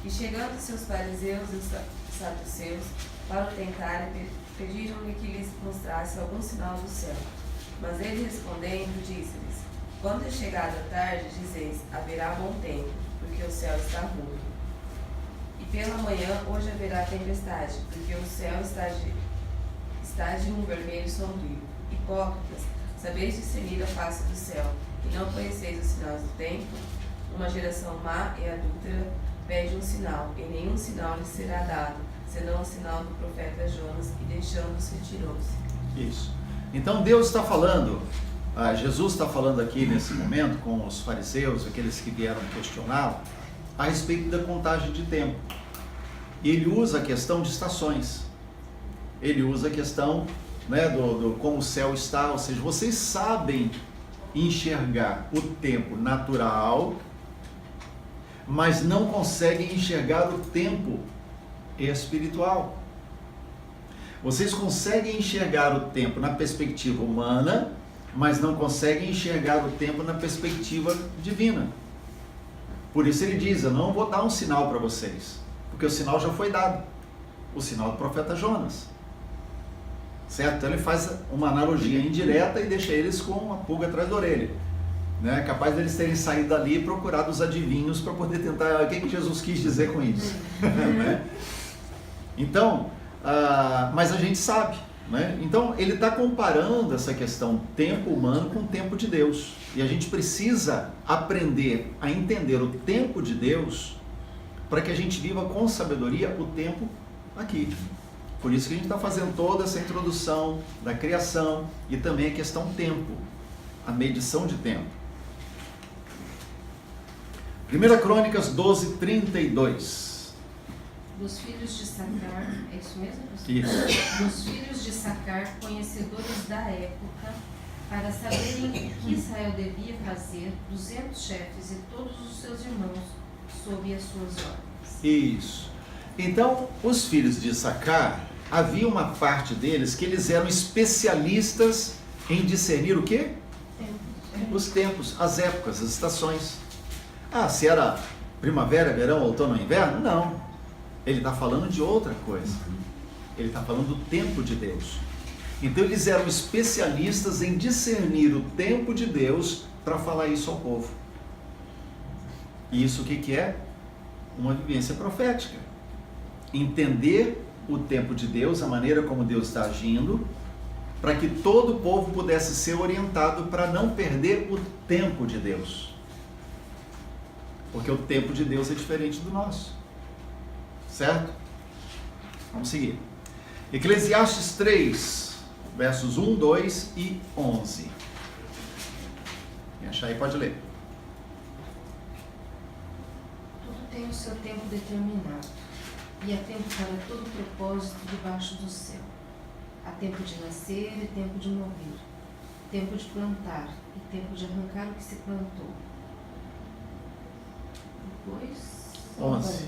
E chegando seus fariseus e os saduceus para o tentarem, pediram-lhe que lhes mostrasse algum sinal do céu. Mas ele respondendo, disse-lhes: quando é chegada a tarde, dizeis, haverá bom tempo, porque o céu está ruim. E pela manhã, hoje haverá tempestade, porque o céu está de um vermelho sombrio. Hipócritas, sabeis discernir a face do céu, e não conheceis os sinais do tempo? Uma geração má e adúltera pede um sinal, e nenhum sinal lhe será dado, senão o sinal do profeta Jonas, e deixando-se retirou-se. Isso. Então Deus está falando, Jesus está falando aqui nesse momento com os fariseus, aqueles que vieram questioná-lo, a respeito da contagem de tempo. E ele usa a questão de estações. Ele usa a questão, né, do como o céu está, ou seja, vocês sabem enxergar o tempo natural, mas não conseguem enxergar o tempo espiritual. Vocês conseguem enxergar o tempo na perspectiva humana, mas não conseguem enxergar o tempo na perspectiva divina. Por isso ele diz, eu não vou dar um sinal para vocês, porque o sinal já foi dado, o sinal do profeta Jonas. Certo? Então ele faz uma analogia indireta e deixa eles com uma pulga atrás da orelha. Né? Capaz deles terem saído dali e procurado os adivinhos para poder tentar, o que Jesus quis dizer com isso? Né? Então, mas a gente sabe, né? Então ele está comparando essa questão tempo humano com o tempo de Deus, e a gente precisa aprender a entender o tempo de Deus para que a gente viva com sabedoria o tempo aqui. Por isso que a gente está fazendo toda essa introdução da criação e também a questão tempo, a medição de tempo. 1 Crônicas 12, 32. Dos filhos de Sacar, é isso mesmo? Isso. Dos filhos de Sacar, conhecedores da época, para saberem o que Israel devia fazer, 200 chefes e todos os seus irmãos sob as suas ordens. Isso. Então, os filhos de Issacar, havia uma parte deles que eles eram especialistas em discernir o quê? Os tempos, as épocas, as estações. Ah, se era primavera, verão, outono ou inverno? Não. Ele está falando de outra coisa. Ele está falando do tempo de Deus. Então eles eram especialistas em discernir o tempo de Deus para falar isso ao povo. E isso o que é? Uma vivência profética. Entender o tempo de Deus, a maneira como Deus está agindo, para que todo o povo pudesse ser orientado para não perder o tempo de Deus. Porque o tempo de Deus é diferente do nosso. Certo? Vamos seguir. Eclesiastes 3, versos 1, 2 e 11. Quem achar aí pode ler. Tudo tem o seu tempo determinado, e há tempo para todo propósito debaixo do céu. Há tempo de nascer e tempo de morrer, tempo de plantar e tempo de arrancar o que se plantou. Depois, 11.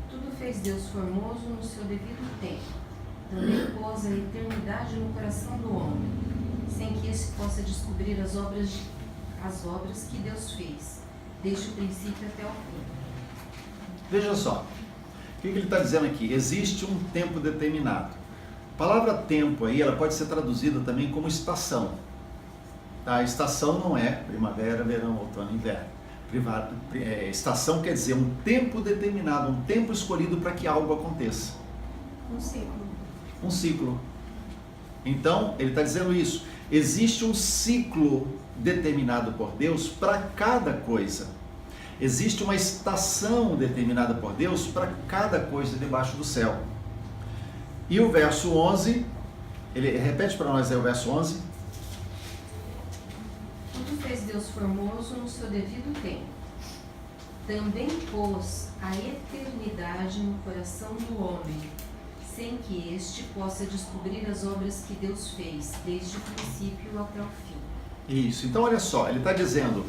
Tudo fez Deus formoso no seu devido tempo. Também pôs a eternidade no coração do homem, sem que esse possa descobrir as obras que Deus fez, desde o princípio até o fim. Veja só, o que ele está dizendo aqui? Existe um tempo determinado. A palavra tempo aí, ela pode ser traduzida também como estação. Tá? Estação não é primavera, verão, outono, inverno. Estação quer dizer um tempo determinado, um tempo escolhido para que algo aconteça. Um ciclo. Um ciclo. Então, ele está dizendo isso. Existe um ciclo determinado por Deus para cada coisa. Existe uma estação determinada por Deus para cada coisa debaixo do céu. E o verso 11, ele repete para nós aí o verso 11. Tudo fez Deus formoso no seu devido tempo. Também pôs a eternidade no coração do homem, sem que este possa descobrir as obras que Deus fez, desde o princípio até o fim. Isso, então olha só, ele está dizendo,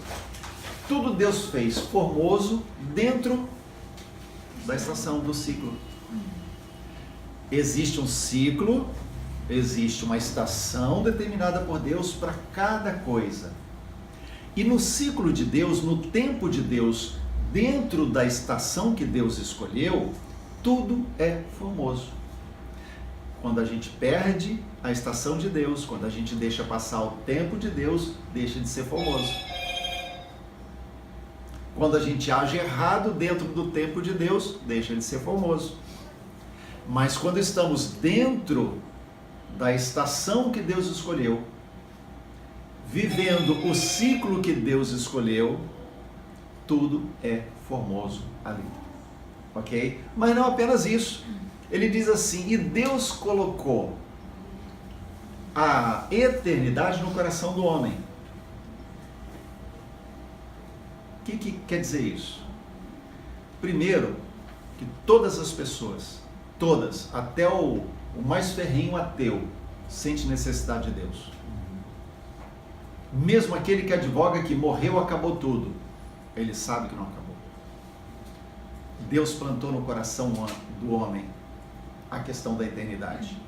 tudo Deus fez formoso dentro da estação do ciclo. Existe um ciclo, existe uma estação determinada por Deus para cada coisa. E no ciclo de Deus, no tempo de Deus, dentro da estação que Deus escolheu, tudo é formoso. Quando a gente perde a estação de Deus, quando a gente deixa passar o tempo de Deus, deixa de ser formoso. Quando a gente age errado dentro do tempo de Deus, deixa de ser formoso. Mas quando estamos dentro da estação que Deus escolheu, vivendo o ciclo que Deus escolheu, tudo é formoso ali. Ok? Mas não apenas isso. Ele diz assim, e Deus colocou a eternidade no coração do homem. O que quer dizer isso? Primeiro, que todas as pessoas, todas, até o mais ferrenho ateu, sente necessidade de Deus. Mesmo aquele que advoga que morreu, acabou tudo, ele sabe que não acabou. Deus plantou no coração do homem a questão da eternidade.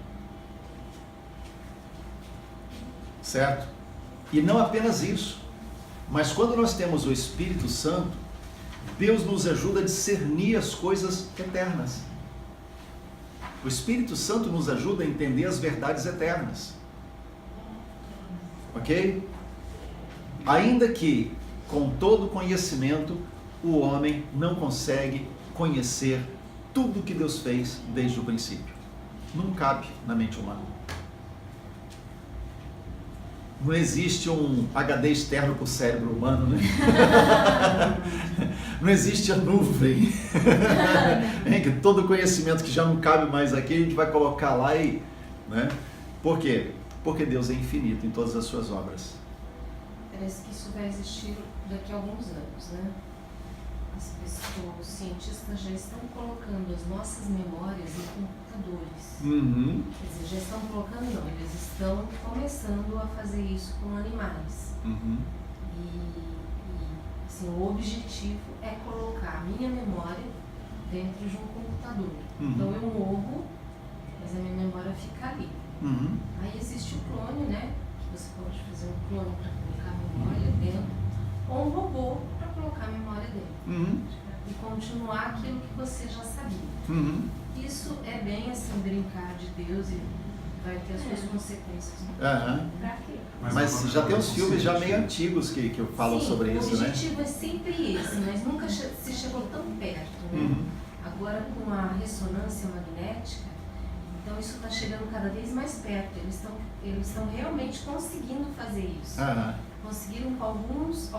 Certo? E não apenas isso, mas quando nós temos o Espírito Santo, Deus nos ajuda a discernir as coisas eternas. O Espírito Santo nos ajuda a entender as verdades eternas. Ok? Ainda que, com todo conhecimento, o homem não consegue conhecer tudo que Deus fez desde o princípio. Não cabe na mente humana. Não existe um HD externo para o cérebro humano, né? Não existe a nuvem. Que todo conhecimento que já não cabe mais aqui, a gente vai colocar lá e... Né? Por quê? Porque Deus é infinito em todas as suas obras. Parece que isso vai existir daqui a alguns anos, né? Os cientistas já estão colocando as nossas memórias em computadores. Uhum. Quer dizer, já estão colocando, não, eles estão começando a fazer isso com animais. Uhum. E Assim, o objetivo é colocar a minha memória dentro de um computador. Então eu morro, mas a minha memória fica ali. Aí existe o clone, né? Que você pode fazer um clone para colocar a memória dentro, ou um robô para colocar a memória dentro. E continuar aquilo que você já sabia. Isso é bem assim, brincar de Deus e vai ter as suas consequências. Pra quê? Mas já tem uns filmes já meio antigos que falam sobre isso, né? O objetivo é sempre esse, mas nunca se chegou tão perto, né? Agora com a ressonância magnética, então isso está chegando cada vez mais perto. Eles estão realmente conseguindo fazer isso. Conseguiram com alguns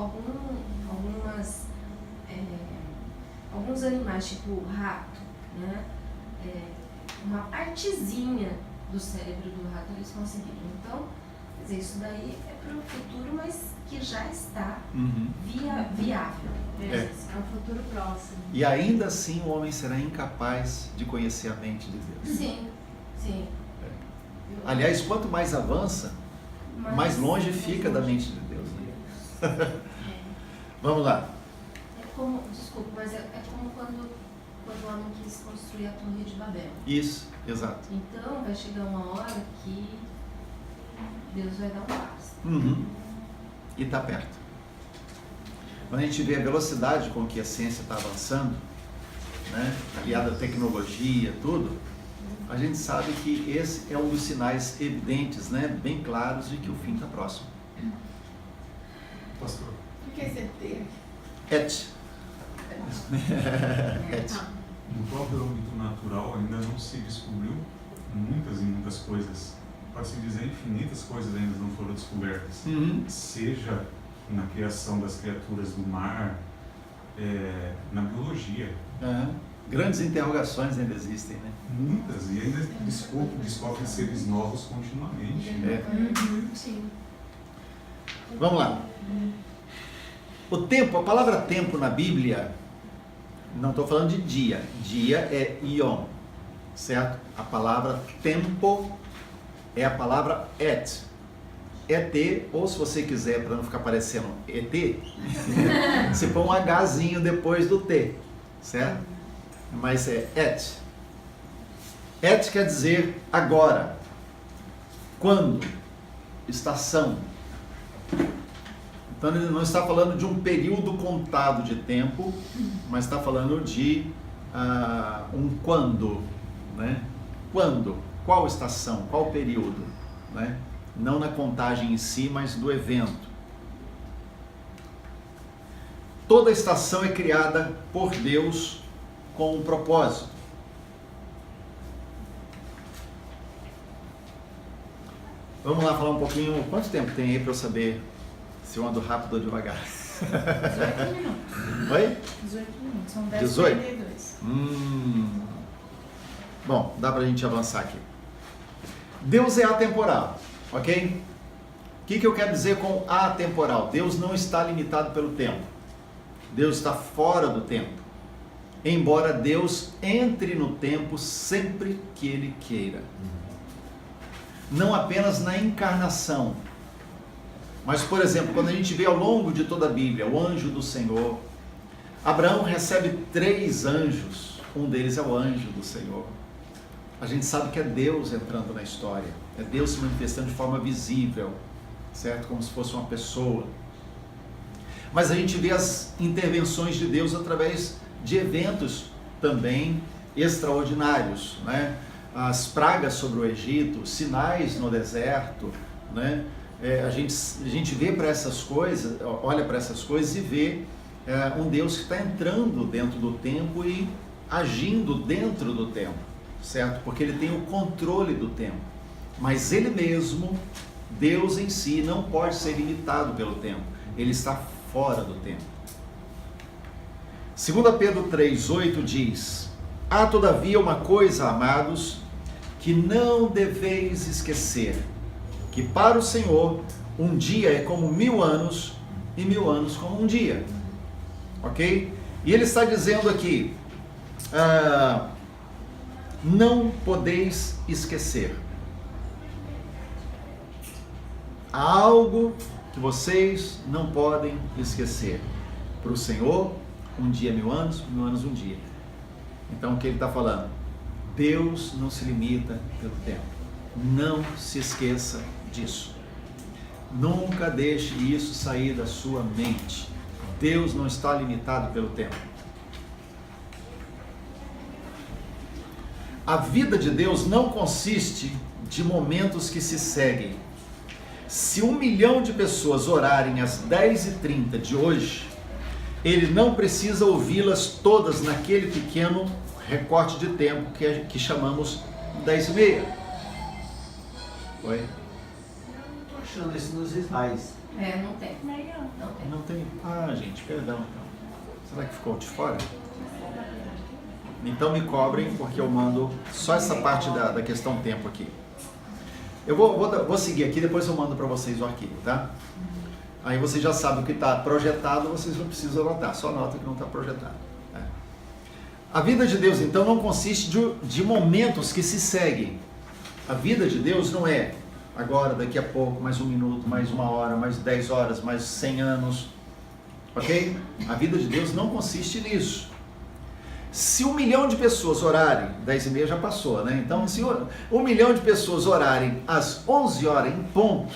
animais, tipo o rato, né? Uma partezinha do cérebro do rato eles conseguiram. Então, quer dizer, isso daí é para o futuro, mas que já está viável. É um futuro próximo. E ainda assim o homem será incapaz de conhecer a mente de Deus. Sim, sim. Aliás, quanto mais avança, mais longe fica da mente de Deus. Né? Vamos lá. Desculpa, mas é como quando o homem quis construir a Torre de Babel. Isso, exato. Então vai chegar uma hora que Deus vai dar um passo. E está perto. Quando a gente vê a velocidade com que a ciência está avançando, né, aliada à tecnologia, tudo, a gente sabe que esse é um dos sinais evidentes, né, bem claros de que o fim está próximo. Pastor. O que é ET? Et. No próprio âmbito natural ainda não se descobriu muitas e muitas coisas. Pode-se dizer, infinitas coisas ainda não foram descobertas. Seja na criação das criaturas do mar, na biologia. Grandes interrogações ainda existem, né? Muitas, e ainda descobrem seres novos continuamente. Sim. Vamos lá. O tempo, a palavra tempo na Bíblia, não estou falando de dia. Dia é ion, certo? A palavra tempo é a palavra et. ET, ou se você quiser, para não ficar parecendo ET, você põe um Hzinho depois do T, certo? Mas é et. Et quer dizer agora, quando, estação. Então ele não está falando de um período contado de tempo, mas está falando de um quando, né? Quando, qual estação, qual período, né? Não na contagem em si, mas do evento. Toda estação é criada por Deus com um propósito. Vamos lá falar um pouquinho, quanto tempo tem aí para eu saber se eu ando rápido ou devagar? 18 minutos. Oi? 18 minutos, são 10 18? 42. Bom, dá pra gente avançar aqui. Deus é atemporal, ok? O que eu quero dizer com atemporal? Deus não está limitado pelo tempo. Deus está fora do tempo. Embora Deus entre no tempo sempre que Ele queira. Não apenas na encarnação. Mas, por exemplo, quando a gente vê ao longo de toda a Bíblia, o anjo do Senhor, Abraão recebe 3 anjos. Um deles é o anjo do Senhor. A gente sabe que é Deus entrando na história. É Deus se manifestando de forma visível, certo? Como se fosse uma pessoa. Mas a gente vê as intervenções de Deus através de eventos também extraordinários, né? As pragas sobre o Egito, sinais no deserto, né? A gente vê para essas coisas, olha para essas coisas e vê um Deus que está entrando dentro do tempo e agindo dentro do tempo, certo? Porque Ele tem o controle do tempo. Mas Ele mesmo, Deus em si, não pode ser limitado pelo tempo. Ele está fora do tempo. 2 Pedro 3,8 diz: há todavia uma coisa, amados, que não deveis esquecer, que para o Senhor um dia é como 1000 anos e 1000 anos como um dia. Ok? E ele está dizendo aqui, não podeis esquecer. Há algo que vocês não podem esquecer. Para o Senhor, um dia 1000 anos, 1000 anos um dia. Então o que ele está falando? Deus não se limita pelo tempo. Não se esqueça disso. Nunca deixe isso sair da sua mente. Deus não está limitado pelo tempo. A vida de Deus não consiste de momentos que se seguem. Se 1 milhão de pessoas orarem às 10h30 de hoje, ele não precisa ouvi-las todas naquele pequeno recorte de tempo que chamamos 10h30. Oi? Estou achando isso nos slides. Não tem. Não tem. Não tem? Ah, gente, perdão. Será que ficou de fora? Então me cobrem, porque eu mando só essa parte da questão tempo aqui. Eu vou seguir aqui, depois eu mando para vocês o arquivo, tá? Aí vocês já sabem o que está projetado, vocês não precisam anotar, só anota que não está projetado. A vida de Deus, então, não consiste de momentos que se seguem. A vida de Deus não é agora, daqui a pouco, mais 1 minuto, mais 1 hora, mais 10 horas, mais 100 anos. Ok? A vida de Deus não consiste nisso. Se 1 milhão de pessoas orarem, 10h30 já passou, né? Então, se 1 milhão de pessoas orarem às 11 horas em ponto,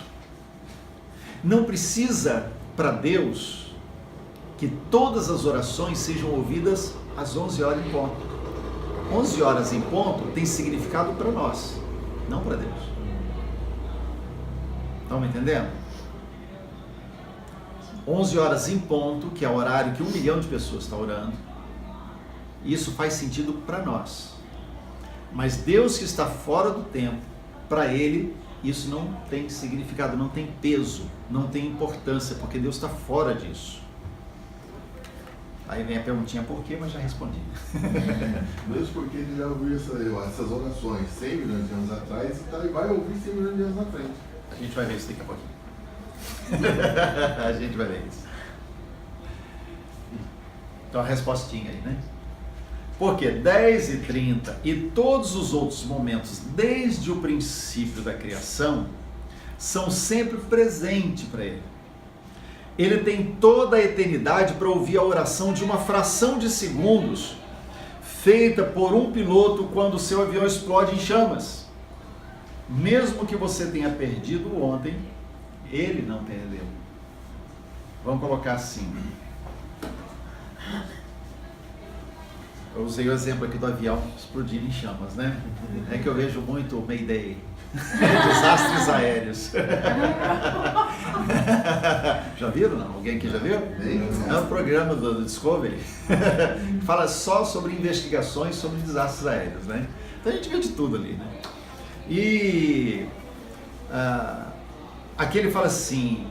não precisa para Deus que todas as orações sejam ouvidas às 11 horas em ponto. 11 horas em ponto tem significado para nós, não para Deus. Estão me entendendo? 11 horas em ponto, que é o horário que 1 milhão de pessoas está orando, isso faz sentido para nós. Mas Deus que está fora do tempo, para Ele, isso não tem significado, não tem peso, não tem importância, porque Deus está fora disso. Aí vem a perguntinha por quê, mas já respondi. Mesmo porque ele já ouviu essas orações 100 milhões de anos atrás e vai ouvir 100 milhões de anos na frente. A gente vai ver isso daqui a pouquinho. A gente vai ver isso. Então a respostinha aí, né? Porque 10h30 e todos os outros momentos, desde o princípio da criação, são sempre presentes para ele. Ele tem toda a eternidade para ouvir a oração de uma fração de segundos, feita por um piloto quando o seu avião explode em chamas. Mesmo que você tenha perdido ontem, ele não perdeu. Vamos colocar assim. Eu usei o exemplo aqui do avião explodindo em chamas, né? É que eu vejo muito Mayday, desastres aéreos. Já viram? Não? Alguém aqui já viu? É um programa do Discovery. Fala só sobre investigações sobre desastres aéreos, né? Então a gente vê de tudo ali, né? E aqui ele fala assim,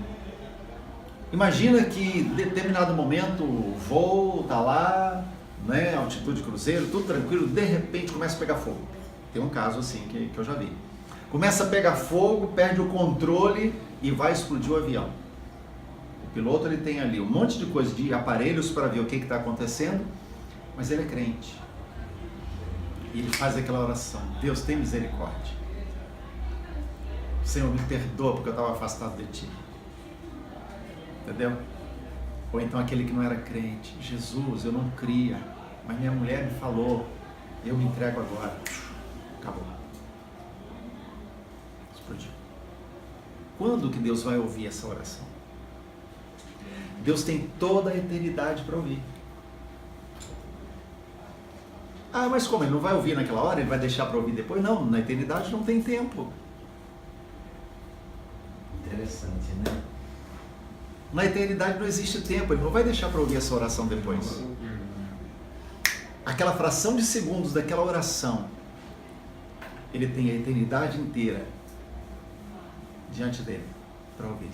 imagina que em determinado momento o voo está lá, né, altitude cruzeiro, tudo tranquilo, de repente começa a pegar fogo. Tem um caso assim que eu já vi. Começa a pegar fogo, perde o controle e vai explodir o avião. O piloto ele tem ali um monte de coisa, de aparelhos para ver o que está acontecendo, mas ele é crente. E ele faz aquela oração, Deus tem misericórdia. Senhor, me perdoa porque eu estava afastado de Ti. Entendeu? Ou então aquele que não era crente, Jesus, eu não cria, mas minha mulher me falou, eu me entrego agora. Acabou. Explodiu. Quando que Deus vai ouvir essa oração? Deus tem toda a eternidade para ouvir. Ah, mas como? Ele não vai ouvir naquela hora? Ele vai deixar para ouvir depois? Não, na eternidade não tem tempo. Interessante, né? Na eternidade não existe tempo, ele não vai deixar para ouvir essa oração depois. Aquela fração de segundos daquela oração, ele tem a eternidade inteira diante dele para ouvir.